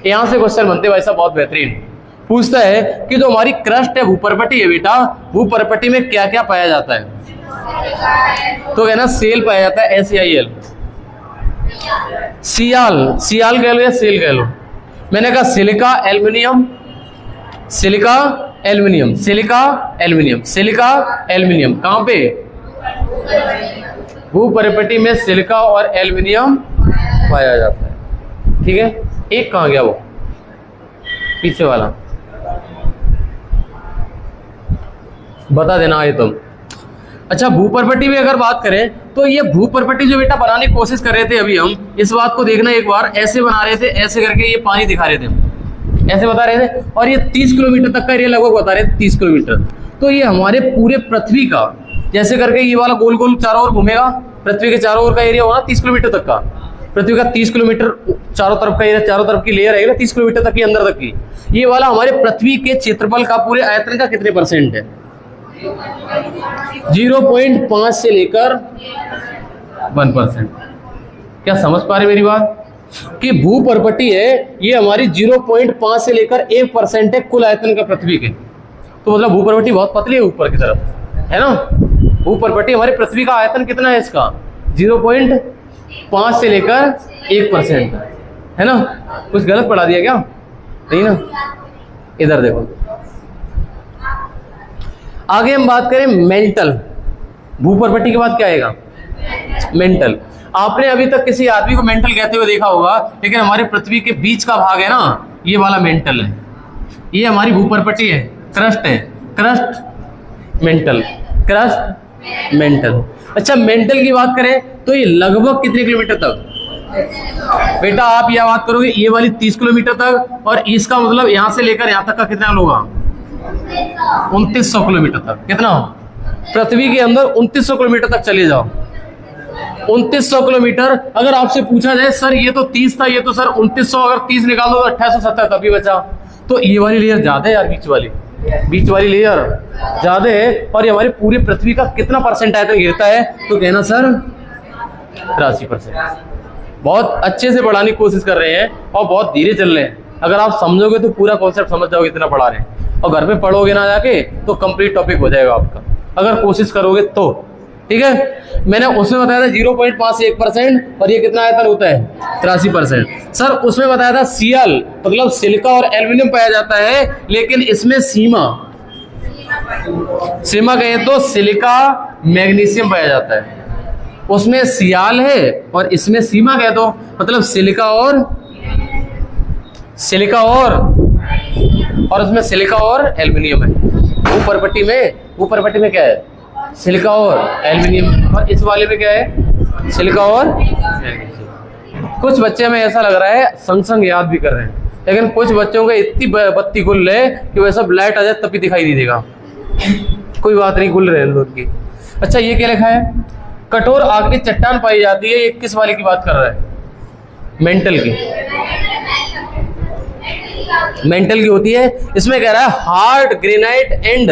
यहाँ से क्वेश्चन बनते हैं भाई साहब बहुत बेहतरीन। पूछता है कि जो हमारी क्रस्ट है भूपर्वतीय है बेटा, भूपर्वतीय में क्या क्या पाया जाता है? तो कहना सेल पाया जाता है, SAIL। सियाल, सियाल कह लो या सेल कह लो। मैंने कहा silica aluminium, silica aluminium, silica aluminium, silica aluminium. कहां पे? भूपर्वतीय में सिलिका और एल्युमिनियम पाया जाता है। ठीक है, एक कहां गया वो पीछे वाला, बता देना आए तुम। अच्छा भूपर्वतीय में अगर बात करें तो ये भूपर्वतीय जो बेटा बनाने की कोशिश कर रहे थे अभी हम, इस बात को देखना एक बार, ऐसे बना रहे थे, ऐसे करके ये पानी दिखा रहे थे हम, ऐसे बता रहे थे, और ये 30 किलोमीटर तक का एरिया लगभग बता रहे थे, 30 किलोमीटर। तो ये हमारे पूरे पृथ्वी का जैसे करके ये वाला गोल गोल चारों ओर घूमेगा, पृथ्वी के चारों ओर का एरिया होगा 30 किलोमीटर तक का, पृथ्वी का 30 किलोमीटर चारों तरफ का एरिया, चारों तरफ की लेयर है 30 किलोमीटर तक की अंदर तक की। ये वाला हमारे पृथ्वी के क्षेत्रफल का पूरे आयतन का कितने % है? 0.5 से लेकर 1%। क्या समझ पा रहे मेरी बात? कि भूपर्वतीय है ये हमारी 0.5 से लेकर 1% है कुल आयतन का पृथ्वी के। तो मतलब भूपर्वतीय बहुत पतली है ऊपर की तरफ, है ना। भूपर्वतीय हमारी पृथ्वी का आयतन कितना है इसका? 0.5 से लेकर 1%, है ना। कुछ गलत पढ़ा दिया क्या? नहीं ना। इधर देखो, आगे हम बात करें मेंटल। भूपर्वतीय के बाद क्या आएगा? मेंटल। आपने अभी तक किसी आदमी को मेंटल कहते हुए देखा होगा, लेकिन हमारे पृथ्वी के बीच का भाग है ना, ये वाला मेंटल है। ये हमारी भूपर्वतीय है, क्रस्ट है, क्रस्ट मेंटल, क्रस्ट मेंटल। अच्छा मेंटल की बात करें तो ये लगभग कितने किलोमीटर तक? बेटा आप यह बात करोगे ये वाली 30 किलोमीटर तक, और इसका मतलब यहां से लेकर यहां तक का कितना होगा? 2900 किलोमीटर तक। कितना? पृथ्वी के अंदर 2900 किलोमीटर तक चले जाओ। 2900 किलोमीटर। अगर आपसे पूछा जाए सर ये तो 30 था, ये तो सर 2900, अगर 30 निकाल दो तो 2870 तभी बचा। तो ये वाली लेयर ज्यादा है यार, बीच वाली लेयर ज्यादा है। और ये हमारी पूरी पृथ्वी का कितना % आयतन घेरता है? तो कहना सर 83%। बहुत अच्छे से पढ़ाने की कोशिश कर रहे हैं और बहुत धीरे चल रहे हैं। अगर आप समझोगे तो पूरा कॉन्सेप्ट समझ जाओगे, इतना पढ़ा रहे हैं। और घर पे पढ़ोगे ना जाके तो कंप्लीट टॉपिक हो जाएगा आपका, अगर कोशिश करोगे तो। ठीक है, मैंने उसमें बताया था 0.5 से 1%, और ये कितना आयतन होता है? 83%। सर उसमें बताया था Cl मतलब सिलिका और एल्युमिनियम पाया जाता है, लेकिन इसमें सीमा कहें तो सिलिका मैग्नीशियम पाया जाता है। उसमें Cl है और इसमें सीमा कह दो, मतलब सिलिका और उसमें सिलिका और एल्युमिनियम है। भूपर्वतीय में क्या है? सिलिका और एल्युमिनियम। और इस वाले में क्या है? सिलिका और मैग्नीशियम। कुछ बच्चे में ऐसा लग रहा है संग याद भी कर रहे हैं, लेकिन कुछ बच्चों का इतनी बत्ती गुल है कि वैसा लाइट आ जाए तभी दिखाई नहीं देगा। कोई बात नहीं, गुल रहे हैं लोग की। अच्छा ये क्या लिखा है? कठोर आग की चट्टान पाई जाती है। ये किस वाले की बात कर रहा है? मेंटल की। मेंटल की होती है। इसमें कह रहा है hard granite and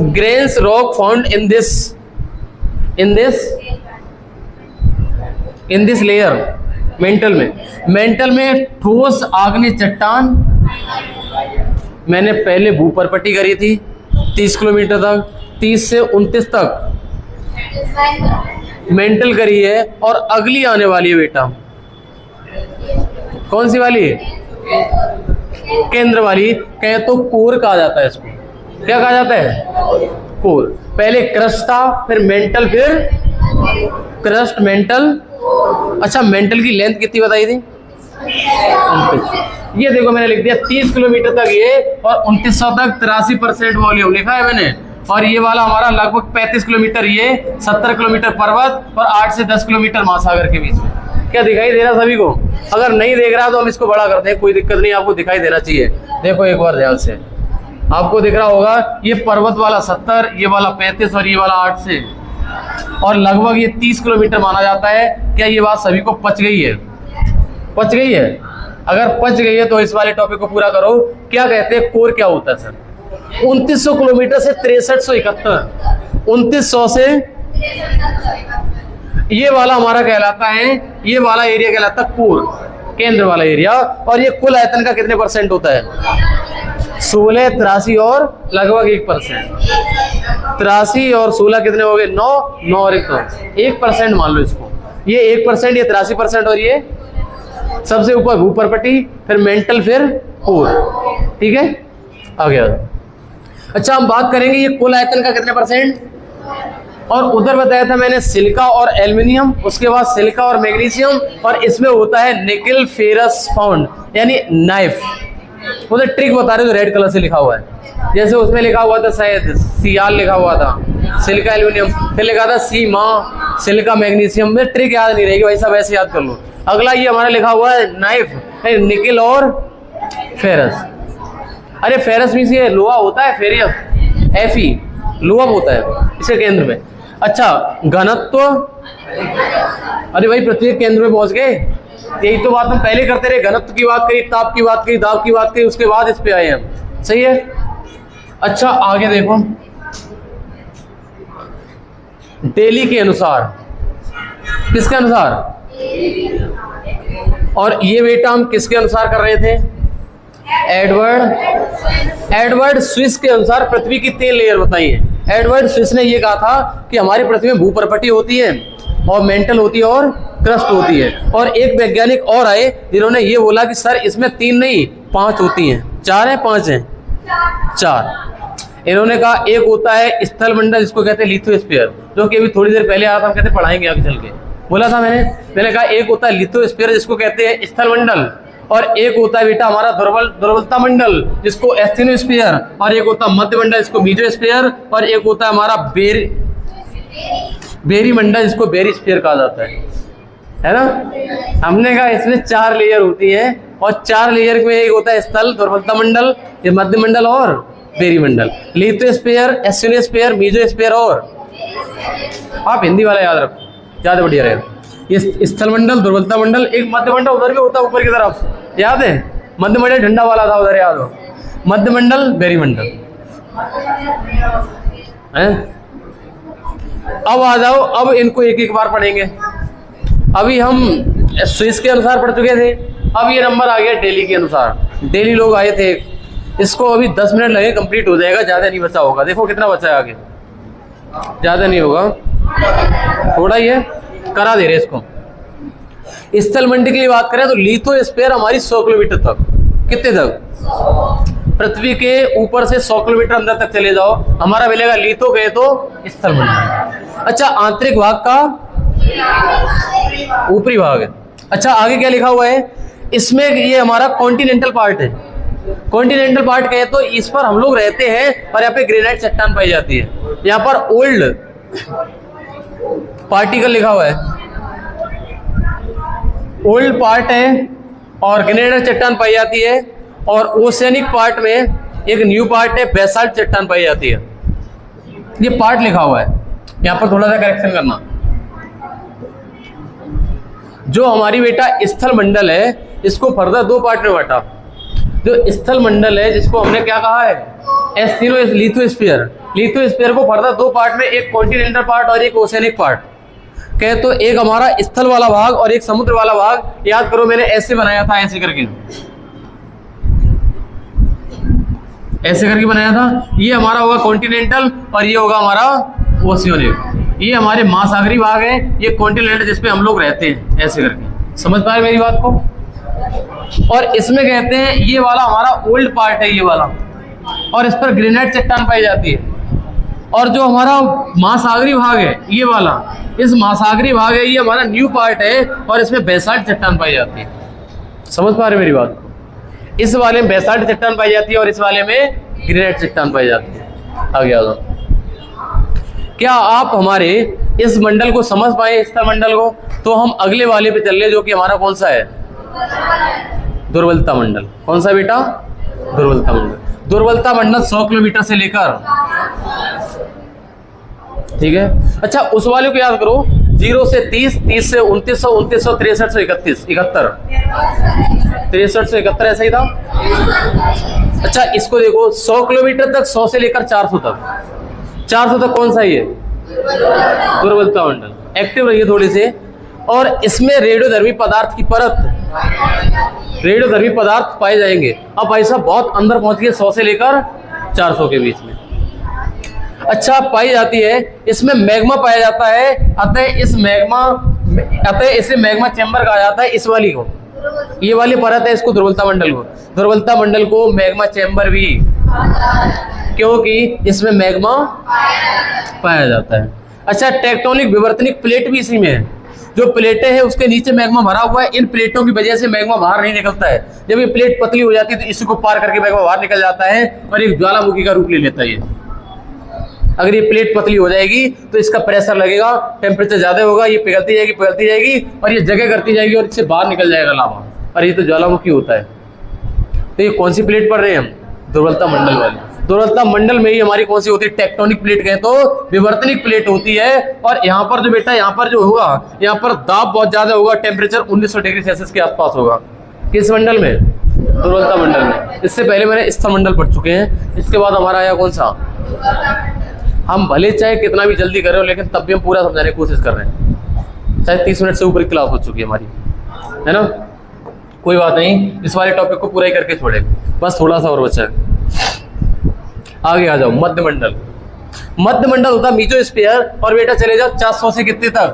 grains rock found in this layer. Mental में ठोस आग्नेय चट्टान। मैंने पहले भूपर्वतीय करी थी 30 किलोमीटर तक, 30 से 29 तक मेंटल करी है, और अगली आने वाली है बेटा कौन सी वाली? केंद्र वाली। कहे तो कोर कहा जाता है इसको। क्या कहा जाता है? कोर। पहले क्रस्ट था, फिर मेंटल, फिर क्रस्ट, मेंटल। अच्छा मेंटल की लेंथ कितनी बताई थी? 29। ये देखो मैंने लिख दिया 30 किलोमीटर तक ये, और 2900 तक 83% वॉल्यूम लिखा है मैंने। और ये वाला हमारा लगभग 35 किलोमीटर, ये 70 किलोमीटर पर्वत और 8 से 10 किलोमीटर महासागर के बीच में। क्या दिखाई दे रहा सभी को? अगर नहीं देख रहा तो हम इसको बड़ा करते हैं, कोई दिक्कत नहीं, आपको दिखाई देना चाहिए। देखो एक बार ध्यान से, आपको दिख रहा होगा ये पर्वत वाला 70, ये वाला 35 और ये वाला 8 से, और लगभग ये 30 किलोमीटर माना जाता है। क्या ये बात सभी को पच गई है? पच गई है? अगर पच गई है तो इस वाले टॉपिक को पूरा करो। क्या कहते हैं कोर क्या होता है सर? 2900 किलोमीटर से 6371, 2900 से ये वाला हमारा कहलाता है, ये वाला एरिया कहलाता है कोर, केंद्र वाला एरिया। और ये कुल आयतन का कितने परसेंट होता है? 16, 83 और लगभग 1%। 83 और 16 कितने हो गए? 9 और 1% मान लो इसको। ये 1%, ये 83%, और ये सबसे ऊपर भूपर्पटी, फिर मेंटल, फिर कोर। ठीक है, आ गया। अच्छा, हम बात करेंगे ये कुल आयतन का कितने परसेंट। और उधर बताया था मैंने सिलिका और एल्युमिनियम, उसके बाद सिलिका और मैग्नीशियम, और इसमें होता है निकेल फेरस फाउंड, यानी नाइफ। मुझे ट्रिक बता रहे, तो रेड कलर से लिखा हुआ है। जैसे उसमें लिखा हुआ था शायद सियाल लिखा हुआ था, सिलिका एल्युमिनियम, फिर लिखा था सीमा, सिलिका मैग्नीशियम। में ट्रिक याद नहीं रहेगी भाई साहब, ऐसे याद कर लो। अगला ये हमारा लिखा हुआ है नाइफ, निकेल और फेरस। अरे फेरस में से लोहा होता है, फेरियस, एफी लोहा होता है इसके केंद्र में। अच्छा, घनत्व, अरे भाई पृथ्वी के केंद्र में पहुंच गए। यही तो बात हम पहले करते रहे, घनत्व की बात करी, ताप की बात करी, दाब की बात करी, उसके बाद इस पे आए हम। सही है। अच्छा, आगे देखो, डेली के अनुसार, किसके अनुसार? और ये बेटा हम किसके अनुसार कर रहे थे? एडवर्ड स्विस के अनुसार पृथ्वी की 3 लेयर बताइए। एडवर्ड स्विस ने ये कहा था कि हमारी पृथ्वी में भूपर्पटी होती है और मेंटल होती है और क्रस्ट होती है। और एक वैज्ञानिक और आए जिन्होंने ये बोला कि सर इसमें 3 नहीं 5 होती हैं। 4 हैं 5 हैं? 4। इन्होंने कहा एक होता है स्थल मंडल, जिसको कहते हैं लिथोस्फीयर, जो कि अभी थोड़ी देर पहले आया था, हम कहते पढ़ाएंगे आगे चल के, बोला था मैंने कहा एक होता है लिथोस्फीयर, जिसको कहते हैं स्थल मंडल, और एक होता है बेटा हमारा दुर्बलता मंडल, जिसको एस्थेनोस्फीयर, और एक होता है मध्य मंडल, जिसको मीजोस्फीयर, और एक होता है हमारा बेरी मंडल, जिसको बेरीस्फीयर कहा जाता है ना। हमने कहा इसमें 4 लेयर होती है, और 4 लेयर में एक होता है स्थल, दुर्बलता मंडल, मध्य मंडल और बेरी मंडल। लिथोस्फीयर, एस्थेनोस्फीयर, मीजोस्फीयर, और आप हिंदी वाला याद रखो, ज्यादा बढ़िया रहेगा। ये स्थल मंडल, दुर्बलता मंडल, एक मध्य मंडल उधर भी होता है ऊपर की तरफ, याद है? मध्य मंडल ठंडा वाला था उधर, याद हो? मध्य मंडल, बेरी मंडल है। अब आ जाओ, अब इनको एक एक बार पढ़ेंगे। अभी हम स्विस के अनुसार पढ़ चुके थे, अब ये नंबर आ गया डेली के अनुसार। डेली लोग आए थे, इसको अभी 10 मिनट लगे, कंप्लीट हो जाएगा, ज्यादा नहीं बचा होगा। देखो कितना बचा है आगे, ज्यादा नहीं होगा, थोड़ा ही है, करा दे रहे इसको। स्थल मंडल की बात करें तो लिथोस्फीयर हमारी 100 किलोमीटर तक, कितने तक? पृथ्वी के ऊपर से 100 किलोमीटर अंदर तक चले जाओ, हमारा मिलेगा लिथो गए तो स्थल मंडल। अच्छा, आंतरिक भाग का ऊपरी भाग है। अच्छा, आगे क्या लिखा हुआ है इसमें? ये हमारा कॉन्टिनेंटल पार्ट है। कॉन्टिनेंटल पार्ट कहे तो इस पर हम लोग रहते हैं, और यहाँ पे ग्रेनाइट चट्टान पाई जाती है। यहाँ पर ओल्ड पार्टिकल लिखा हुआ है, ओल्ड पार्ट है, और ग्रेनाइट चट्टान पाई जाती है। और ओशियनिक पार्ट में एक न्यू पार्ट है, बेसाल्ट चट्टान पाई जाती है। ये पार्ट लिखा हुआ है, यहाँ पर थोड़ा सा करेक्शन करना। जो हमारी बेटा स्थल मंडल है, इसको फर्दर 2 पार्ट में बांटा। जो स्थल मंडल है, जिसको हमने क्या कहा है? लिथोस्फीयर। लिथोस्फीयर को फर्दर 2 पार्ट में, एक कॉन्टिनेंटल पार्ट और एक ओशियनिक पार्ट कहे तो एक हमारा स्थल वाला भाग और एक समुद्र वाला भाग। याद करो, मैंने ऐसे बनाया था, ऐसे करके बनाया था। ये हमारा होगा कॉन्टिनेंटल और ये होगा हमारा ओशियनिक। ये हमारे महासागरी भाग है, ये कॉन्टिनेंटल जिसपे हम लोग रहते हैं, ऐसे करके। समझ पाए मेरी बात को? और इसमें कहते हैं ये वाला हमारा ओल्ड पार्ट है, ये वाला, और इस पर ग्रेनाइट चट्टान पाई जाती है। और जो हमारा महासागरी भाग है, ये वाला, इस महासागरी भाग है, ये हमारा न्यू पार्ट है, और इसमें बेसाल्ट चट्टान पाई जाती है। समझ पा रहे मेरी बात को? इस वाले में बेसाल्ट चट्टान पाई जाती है और इस वाले में ग्रेनाइट चट्टान पाई जाती है। आगे आ जाओ। क्या आप हमारे इस मंडल को समझ पाए, स्थल मंडल को? तो हम अगले वाले पे चल रहे जो कि हमारा कौन सा है? दुर्बलता मंडल। कौन सा बेटा? दुर्बलता मंडल। दुर्बलता मंडल 100 किलोमीटर से लेकर, ठीक है। अच्छा, उस वाले को याद करो, 0 से 30, 30 से 2900, 2900, 63 से 31, 71, 63 से 71, ऐसा ही था। अच्छा, इसको देखो, 100 किलोमीटर तक, 100 से लेकर 400 तक, 400 तक कौन सा है? दुर्बलता मंडल। एक्टिव रहिए थोड़ी से। और इसमें रेडियोधर्मी पदार्थ की परत, रेडियोधर्मी पदार्थ पाए जाएंगे। अब भाई साहब बहुत अंदर पहुंच गए, 100 से लेकर 400 के बीच में। अच्छा, पाई जाती है, इसमें मैग्मा पाया जाता है, अतः इसे मैग्मा चैम्बर कहा जाता है। इस वाली को, ये वाली परत है, इसको दुर्बलता मंडल को, दुर्बलता मंडल को मैग्मा चैम्बर भी, क्योंकि इसमें मैग्मा पाया जाता है। अच्छा, टेक्टोनिक विवर्तनिक प्लेट भी इसी में है। जो प्लेटें हैं उसके नीचे मैग्मा भरा हुआ है, इन प्लेटों की वजह से मैग्मा बाहर नहीं निकलता है। जब ये प्लेट पतली हो जाती है तो इसको पार करके मैग्मा बाहर निकल जाता है और एक ज्वालामुखी का रूप ले लेता है। अगर ये प्लेट पतली हो जाएगी तो इसका प्रेशर लगेगा, टेम्परेचर ज्यादा होगा, ये पिघलती जाएगी और ये जगह करती जाएगी और इससे बाहर निकल जाएगा लावा, और ये तो ज्वालामुखी होता है। तो ये कौन सी प्लेट पढ़ रहे हैं हम? दुर्बलता मंडल वाली। दुर्बलता मंडल में ही हमारी कौन सी होती है? टेक्टोनिक प्लेट कहें तो विवर्तनिक प्लेट होती है। और यहाँ पर जो बेटा, यहाँ पर जो होगा, यहाँ पर दाब बहुत ज्यादा होगा, टेम्परेचर 1900 डिग्री सेल्सियस के आसपास होगा। किस मंडल में? दुर्बलता मंडल में। इससे पहले मैंने स्थल मंडल पढ़ चुके हैं। इसके बाद हमारा आया कौन सा? हम भले चाहे कितना भी जल्दी कर रहे हो, लेकिन तब भी हम पूरा समझाने की कोशिश कर रहे हैं। शायद 30 मिनट से ऊपर की क्लास हो चुकी है हमारी, है ना? कोई बात नहीं, इस वाले टॉपिक को पूरा ही करके छोड़े, बस थोड़ा सा और बचा है। आगे आ जाओ, मध्य मंडल। मध्य मंडल होता है मीजोस्फीयर, और बेटा चले जाओ 400 से कितने तक?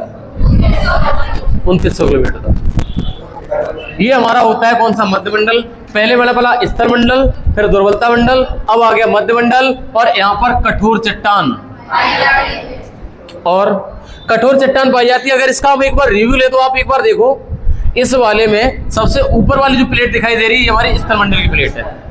2900 किलोमीटर तक। ये हमारा होता है कौन सा? मध्य मंडल। पहले वाला स्थल मंडल, फिर दुर्बलता मंडल, अब आ गया मध्य मंडल। और यहाँ पर कठोर चट्टान, और कठोर चट्टान पाई जाती है। अगर इसका हम एक बार रिव्यू ले तो आप एक बार देखो, इस वाले में सबसे ऊपर वाली जो प्लेट दिखाई दे रही है, ये हमारी स्थल मंडल की प्लेट है।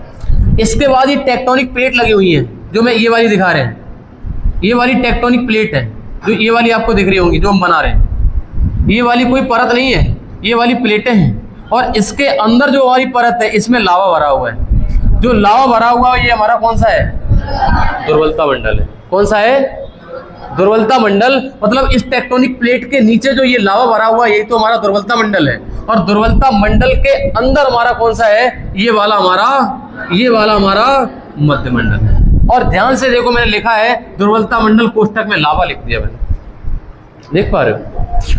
इसके बाद ये टेक्टोनिक प्लेट लगी हुई है, जो मैं ये वाली दिखा रहे हैं, ये वाली टेक्टोनिक प्लेट है, जो ये वाली आपको दिख रही होंगी, जो हम बना रहे हैं। ये वाली कोई परत नहीं है, ये वाली प्लेटें हैं। और इसके अंदर जो हमारी परत है, इसमें लावा भरा हुआ है। जो लावा भरा हुआ है, ये हमारा कौन सा है? दुर्बलता मंडल है। कौन सा है? दुर्बलता मंडल। मतलब इस टेक्टोनिक प्लेट के नीचे जो ये लावा भरा हुआ है, यही तो हमारा दुर्बलता मंडल है। और दुर्बलता मंडल के अंदर हमारा कौन सा है? ये वाला हमारा मध्य मंडल है। और ध्यान से देखो, मैंने लिखा है दुर्बलता मंडल, कोष्टक में लावा लिख दिया मैंने, देख पा रहे हो?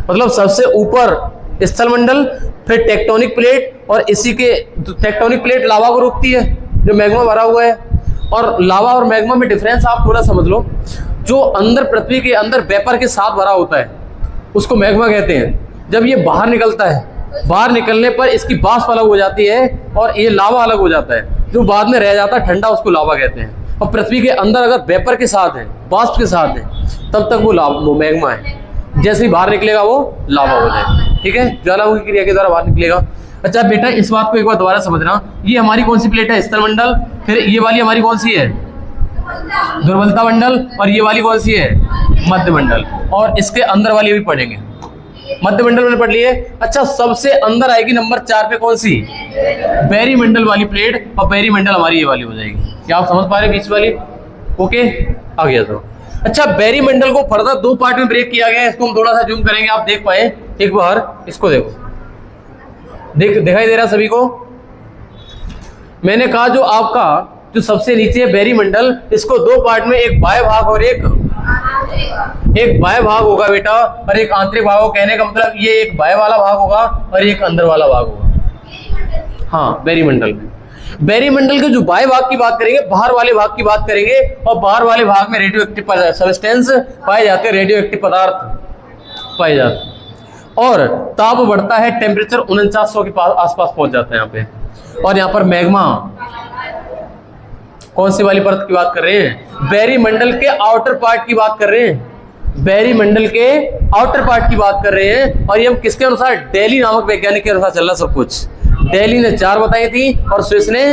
मतलब सबसे ऊपर स्थल मंडल, फिर टेक्टोनिक प्लेट, और इसी के टेक्टोनिक प्लेट लावा को रोकती है, जो मैग्मा भरा हुआ है। और लावा और मैग्मा में डिफरेंस आप थोड़ा समझ लो। जो अंदर पृथ्वी के अंदर वेपर के साथ भरा होता है, उसको मैग्मा कहते हैं। जब ये बाहर निकलता है, बाहर निकलने पर इसकी वाष्प अलग हो जाती है और ये लावा अलग हो जाता है। जो बाद में रह जाता है ठंडा, उसको लावा कहते हैं। और पृथ्वी के अंदर अगर वेपर के साथ है, वाष्प के साथ है, तब तक वो मैग्मा है। जैसे ही बाहर निकलेगा वो लावा हो जाएगा, ठीक है? ज्वालामुखी क्रिया के द्वारा बाहर निकलेगा। अच्छा बेटा, इस बात को एक बार दोबारा समझना। ये हमारी कौन सी प्लेट है? स्थल मंडल। फिर ये वाली हमारी कौन सी है? दुर्बलता मंडल। और ये वाली कौन सी है? मध्य मंडल। और इसके अंदर वाली भी पढ़ेंगे। मध्य मंडल में पढ़ लिए। अच्छा, सबसे अंदर आएगी नंबर 4 पे कौन सी? बैरी मंडल वाली प्लेट। और बैरी मंडल हमारी ये वाली हो जाएगी। क्या आप समझ पा रहे बीच वाली? ओके, आ गया तो। अच्छा, बैरी मंडल को फर्दर 2 पार्ट में ब्रेक किया गया है। इसको हम थोड़ा सा जूम करेंगे, आप देख पाए एक बार। इसको देखो, दिखाई दे रहा सभी को? मैंने कहा जो आपका जो सबसे नीचे है बैरी मंडल, इसको 2 पार्ट में, एक बाह्य भाग और एक बाह्य भाग होगा बेटा, और एक आंतरिक भाग। कहने का मतलब ये एक बाह्य वाला भाग होगा और एक अंदर वाला भाग होगा। हाँ, बैरी मंडल में, बैरी मंडल के जो बाह्य भाग की बात करेंगे, बाहर वाले भाग की बात करेंगे। और बाहर वाले भाग में रेडियो एक्टिव सब्सटेंस पाए जाते हैं, रेडियो एक्टिव पदार्थ पाए जाते हैं। और ताप बढ़ता है, टेम्परेचर 4900 के आसपास पहुंच जाता है यहाँ पे। और यहाँ पर मैग्मा, कौन सी वाली परत की बात कर रहे हैं? बैरी मंडल के आउटर पार्ट की बात कर रहे हैं। बैरी मंडल के आउटर पार्ट की बात कर रहे हैं। और ये हम किसके अनुसार? डेली नामक वैज्ञानिक के अनुसार चल रहा सब कुछ। दिल्ली ने 4 बताई थी और स्विस ने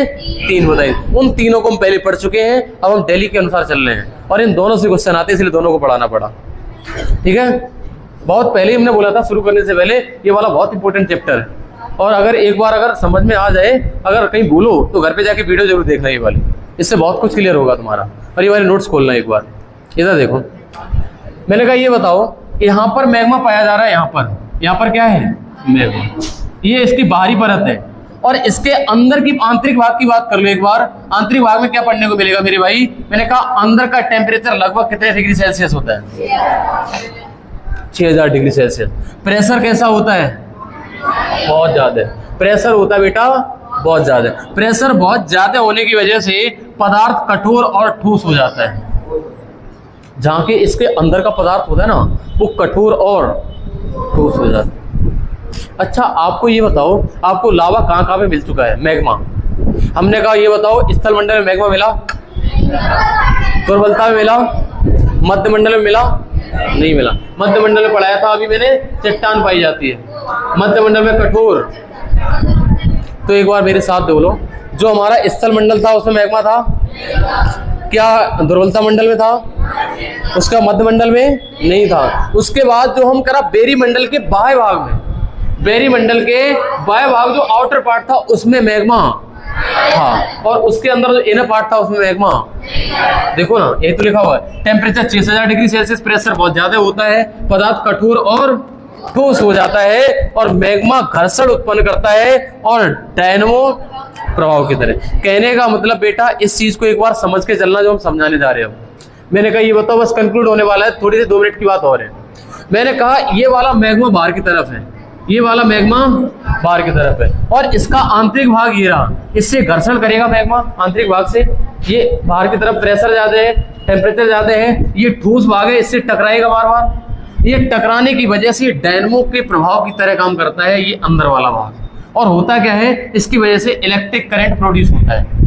3 बताई। उन तीनों को हम पहले पढ़ चुके हैं, अब हम दिल्ली के अनुसार चल रहे हैं और इन दोनों से क्वेश्चन आते हैं, इसलिए दोनों को पढ़ाना पड़ा। ठीक है, बहुत पहले हमने बोला था शुरू करने से पहले, ये वाला बहुत इंपॉर्टेंट चैप्टर है और अगर एक बार अगर समझ में आ जाए, अगर कहीं भूलो तो घर पे जाके वीडियो जरूर देखना ये वाली, इससे बहुत कुछ क्लियर होगा तुम्हारा। और ये वाले नोट्स खोलना एक बार, इधर देखो। मैंने कहा ये बताओ, यहाँ पर मैग्मा पाया जा रहा है, यहाँ पर क्या है, मैग्मा। ये इसकी बाहरी परत है और इसके अंदर की आंतरिक भाग की बात कर लो एक बार। आंतरिक भाग में क्या पढ़ने को मिलेगा मेरे भाई? मैंने कहा अंदर का टेम्परेचर लगभग कितने डिग्री सेल्सियस होता है? 6000 डिग्री सेल्सियस। प्रेशर कैसा होता है? बहुत ज्यादा। प्रेशर होता है बेटा बहुत ज्यादा। प्रेशर बहुत ज्यादा होने की वजह से पदार्थ कठोर और ठोस हो जाता है। जहां के इसके अंदर का पदार्थ होता है ना, वो कठोर और ठोस हो जाता है। अच्छा, आपको ये बताओ, आपको लावा कहाँ कहाँ पे मिल चुका है? मैग्मा। हमने कहा ये बताओ, स्थल मंडल में मैग्मा मिला, दुर्बलता में मिला, मध्य मंडल में मिला, नहीं मिला। मध्य मंडल में पढ़ाया था अभी मैंने, चट्टान पाई जाती है। मध्य मंडल में कठोर। तो एक बार मेरे साथ बोलो, जो हमारा स्थल मंडल था उसमें मैग्मा था क्या? दुर्बलता मंडल में था, उसका मध्य मंडल में नहीं था। उसके बाद जो हम करा बेरी मंडल के बाह्य भाग में, बेरी मंडल के बाह्य भाग जो आउटर पार्ट था उसमें मैग्मा था और उसके अंदर जो इनर पार्ट था उसमें मैग्मा। देखो ना, यही तो लिखा हुआ है, टेम्परेचर 6000 डिग्री सेल्सियस, प्रेशर बहुत ज्यादा होता है, पदार्थ कठोर और ठोस हो जाता है और मैग्मा घर्षण उत्पन्न करता है और डायनमो प्रभाव की तरह। कहने का मतलब बेटा, इस चीज को एक बार समझ के चलना जो हम समझाने जा रहे हैं। मैंने कहा ये बताओ, बस कंक्लूड होने वाला है, थोड़ी सी 2 मिनट की बात और है। मैंने कहा ये वाला मैग्मा बाहर की तरफ है, ये वाला मैग्मा बाहर की तरफ है और इसका आंतरिक भाग ये रहा, इससे घर्षण करेगा मैग्मा आंतरिक भाग से। ये बाहर की तरफ प्रेशर ज्यादा है, टेम्परेचर ज्यादा है, ये ठोस भाग है, इससे टकराएगा बार बार। ये टकराने की वजह से डायनमो के प्रभाव की तरह काम करता है ये अंदर वाला भाग। और होता क्या है, इसकी वजह से इलेक्ट्रिक करंट प्रोड्यूस होता है।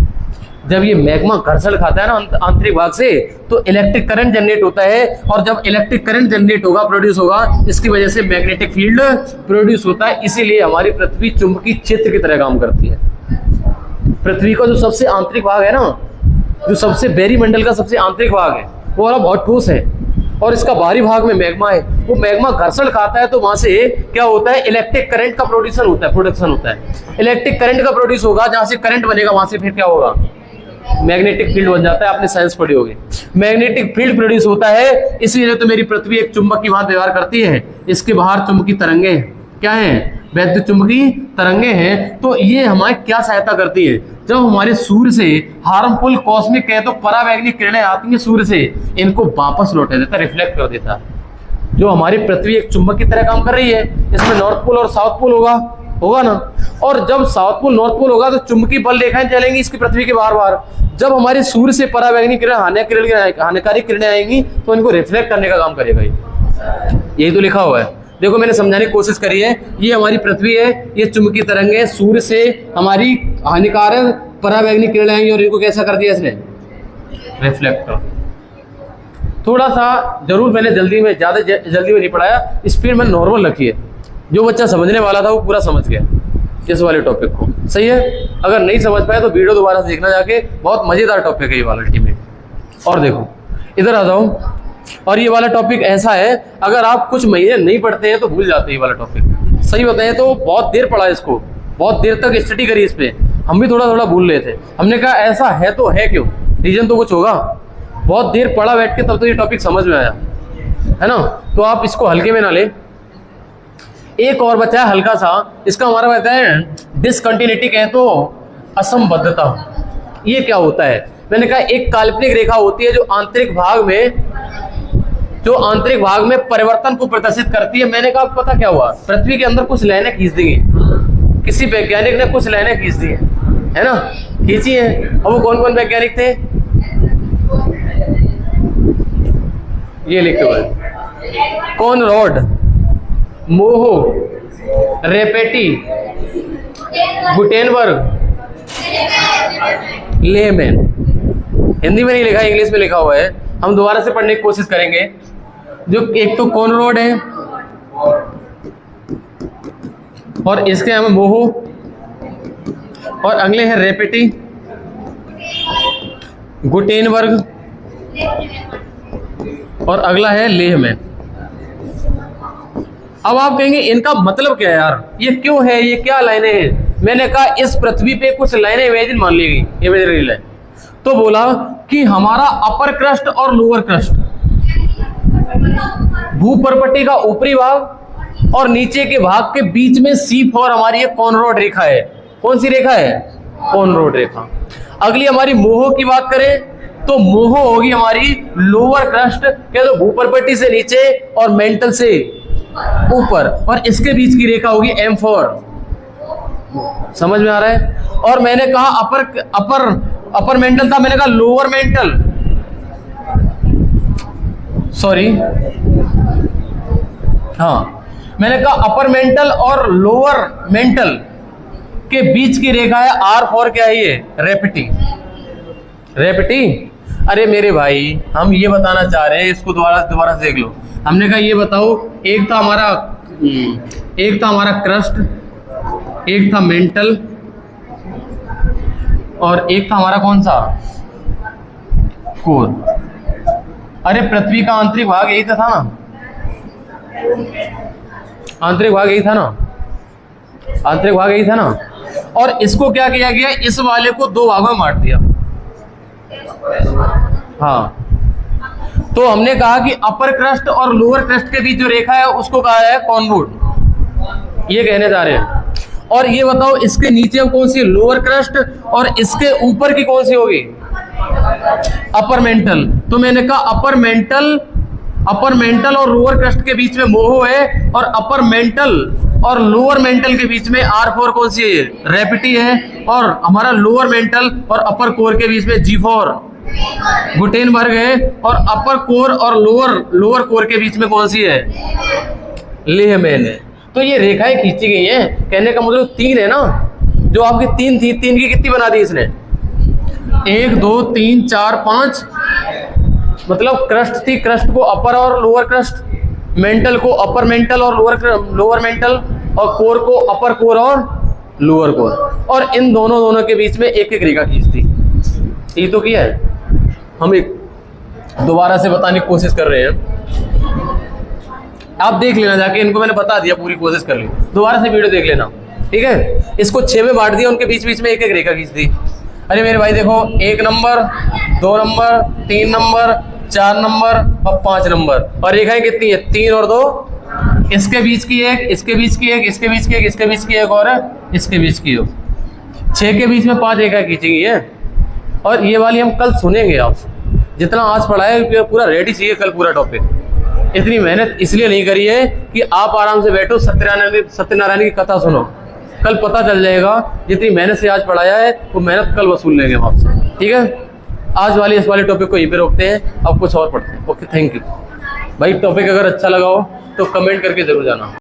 जब ये मैग्मा घर्षण खाता है ना आंतरिक भाग से, तो इलेक्ट्रिक करंट जनरेट होता है और जब इलेक्ट्रिक करंट जनरेट होगा, प्रोड्यूस होगा, इसकी वजह से मैग्नेटिक फील्ड प्रोड्यूस होता है। इसीलिए हमारी पृथ्वी चुंबकीय क्षेत्र की तरह काम करती है। पृथ्वी का जो सबसे आंतरिक भाग है ना, जो सबसे बेरी मंडल का सबसे आंतरिक भाग है, वो वाला बहुत ठोस है और इसका बाहरी भाग में मैग्मा है। वो मैग्मा घर्षण खाता है तो वहां से क्या होता है, इलेक्ट्रिक करंट का प्रोड्यूस होता है। इलेक्ट्रिक करंट का प्रोड्यूस होगा, जहां से करंट बनेगा वहां से फिर क्या होगा, मैग्नेटिक फील्ड बन जाता है। आपने साइंस पढ़ी होगी, मैग्नेटिक फील्ड प्रोड्यूस होता है। इसीलिए तो मेरी पृथ्वी एक चुंबक की भांति व्यवहार करती है। इसके बाहर चुंबकीय तरंगे क्या हैं, वैद्युत चुंबकीय तरंगे हैं। तो ये हमारी क्या सहायता करती है, जब हमारे सूर्य से हार्मफुल कॉस्मिक कहे तो परावैंगनिक किरणें आती हैं सूर्य से, इनको वापस लौटा देता, रिफ्लेक्ट कर देता। जो हमारी पृथ्वी एक चुंबक की तरह काम कर रही है, इसमें नॉर्थ पोल और साउथ पोल होगा ना। और जब साउथ पोल नॉर्थ पोल होगा तो चुंबकीय बल रेखाएं चलेंगी इसकी पृथ्वी के बार बार। जब हमारे सूर्य से परावैंगनिक किरण हानिकारक किरणें आएंगी तो इनको रिफ्लेक्ट करने का काम करेगा। यही तो लिखा हुआ है। देखो मैंने समझाने की कोशिश करी है। ये हमारी पृथ्वी है, ये चुंबकीय तरंगे सूर्य से हमारी हानिकारक परावैंगनिक किरणें आएंगी और इनको कैसा कर दिया इसने, रिफ्लेक्टर। थोड़ा सा जरूर मैंने जल्दी में नहीं पढ़ाया, स्पीड में नॉर्मल रखी है। जो बच्चा समझने वाला था वो पूरा समझ गया इस वाले टॉपिक को। सही है, अगर नहीं समझ पाए तो वीडियो दोबारा से देखना जाके, बहुत मजेदार टॉपिक है ये वाला अल्टीमेट। और देखो इधर आ जाओ, और ये वाला टॉपिक ऐसा है, अगर आप कुछ महीने नहीं पढ़ते हैं तो भूल जाते हैं ये वाला टॉपिक। सही बताएं तो बहुत देर पढ़ा इसको, बहुत देर तक स्टडी करी इस पे, हम भी थोड़ा थोड़ा भूल रहे थे। हमने कहा ऐसा है तो है क्यों, रीजन तो कुछ होगा। बहुत देर पढ़ा बैठ के तब तो ये टॉपिक समझ में आया, है ना। तो आप इसको हल्के में ना ले। एक और बचा है हल्का सा, इसका हमारा कहता है डिसकंटिन्यूटी कहें तो असंबद्धता। ये क्या होता है, मैंने कहा एक काल्पनिक रेखा होती है जो आंतरिक भाग में परिवर्तन को प्रदर्शित करती है। मैंने कहा पता क्या हुआ, पृथ्वी के अंदर कुछ लाइनें खींच दी हैं, किसी वैज्ञानिक ने कुछ लाइनें खींच दी है ना, खींची है। और वो कौन कौन वैज्ञानिक थे, ये लिखे हुए, कॉनरॉड, मोहो, रेपेटी, गुटेनबर्ग, लेमैन। हिंदी में नहीं लिखा है, इंग्लिश में लिखा हुआ है। हम दोबारा से पढ़ने की कोशिश करेंगे। जो एक तो कॉनरॉड है और इसके नाम है मोहो, और अगले हैं रेपेटी, गुटेनबर्ग और अगला है लेहमैन। अब आप कहेंगे इनका मतलब क्या है यार, ये क्यों है, ये क्या लाइनें हैं? मैंने कहा इस पृथ्वी पे कुछ लाइनें इमेजिन मान ली गई, इमेजिनरी लाइन। तो बोला कि हमारा अपर क्रस्ट और लोअर क्रस्ट, भूपर्पट्टी का ऊपरी भाग और नीचे के भाग के बीच में C4 हमारी एक कॉनरोड रेखा है। कौन सी रेखा है? कॉनरोड रेखा। अगली हमारी मोहो की बात करें तो मोहो होगी हमारी लोअर क्रस्ट, क्या तो भूपर्पट्टी से नीचे और मेंटल से ऊपर, और इसके बीच की रेखा होगी M4। समझ में आ रहा है? और मैंने कहा अपर मेंटल था, मैंने कहा लोअर मेंटल, सॉरी हाँ, मैंने कहा अपर मेंटल और लोअर मेंटल के बीच की रेखा है R4। क्या है ये? रेपेटी। रेपेटी। अरे मेरे भाई, हम ये बताना चाह रहे हैं, इसको दोबारा से देख लो। हमने कहा ये बताओ, एक था हमारा क्रस्ट, एक था मेंटल और एक था हमारा कौन सा? कोर। अरे पृथ्वी का आंतरिक भाग यही तो था ना, आंतरिक भाग यही था ना, आंतरिक भाग यही था ना। और इसको क्या किया गया, इस वाले को दो भागों में बांट दिया। हाँ, तो हमने कहा कि अपर क्रस्ट और लोअर क्रस्ट के बीच जो रेखा है उसको कहा है कॉनवुड, ये कहने जा रहे हैं। और ये बताओ इसके नीचे कौन सी? लोअर क्रस्ट, और इसके ऊपर की कौन सी होगी? Upper mantle. तो मैंने कहा अपर मेंटल और लोअर क्रस्ट के बीच में मोहो है, और अपर मेंटल और लोअर मेंटल के बीच में R4 कौन सी है? रेपेटी है, और हमारा लोअर मेंटल और अपर कोर के बीच में G4 गुटेनबर्ग है, और अपर कोर और लोअर कोर के बीच में कौन सी है? लेहमैन है। तो ये रेखाएं खींची गई हैं, कहने का मतलब 3 है ना, जो आपकी 3 थी, 3 की कितनी बना दी इसने? 1 2 3 4 5, मतलब क्रस्ट थी, क्रस्ट को अपर और लोअर क्रस्ट, मेंटल को अपर मेंटल और लोअर मेंटल, और कोर को अपर कोर और लोअर कोर, और इन दोनों के बीच में एक एक रेखा खींचती। ये तो किया है, हम एक दोबारा से बताने की कोशिश कर रहे हैं। आप देख लेना जाके, इनको मैंने बता दिया, पूरी कोशिश कर ली, दोबारा से वीडियो देख लेना, ठीक है। इसको 6 में बांट दिया, उनके बीच में एक एक रेखा खींच दी। अरे मेरे भाई देखो, 1 नंबर, 2 नंबर, 3 नंबर, 4 नंबर और 5 नंबर, और रेखाएं कितनी है? 3 और 2, इसके बीच की एक, इसके बीच की एक, इसके बीच की एक, इसके बीच की एक, और इसके बीच की एक। 6 के बीच में 5 रेखाएं खींची गई है। और ये वाली हम कल सुनेंगे। आप जितना आज पढ़ा है पूरा रेडी चाहिए कल पूरा टॉपिक। इतनी मेहनत इसलिए नहीं करी है कि आप आराम से बैठो सत्यनारायण की कथा सुनो, कल पता चल जाएगा। जितनी मेहनत से आज पढ़ाया है वो मेहनत कल वसूल लेंगे हम आपसे, ठीक है। आज वाली इस वाले टॉपिक को यहीं पे रोकते हैं, अब कुछ और पढ़ते हैं। ओके, थैंक यू भाई। टॉपिक अगर अच्छा लगा हो तो कमेंट करके जरूर जाना।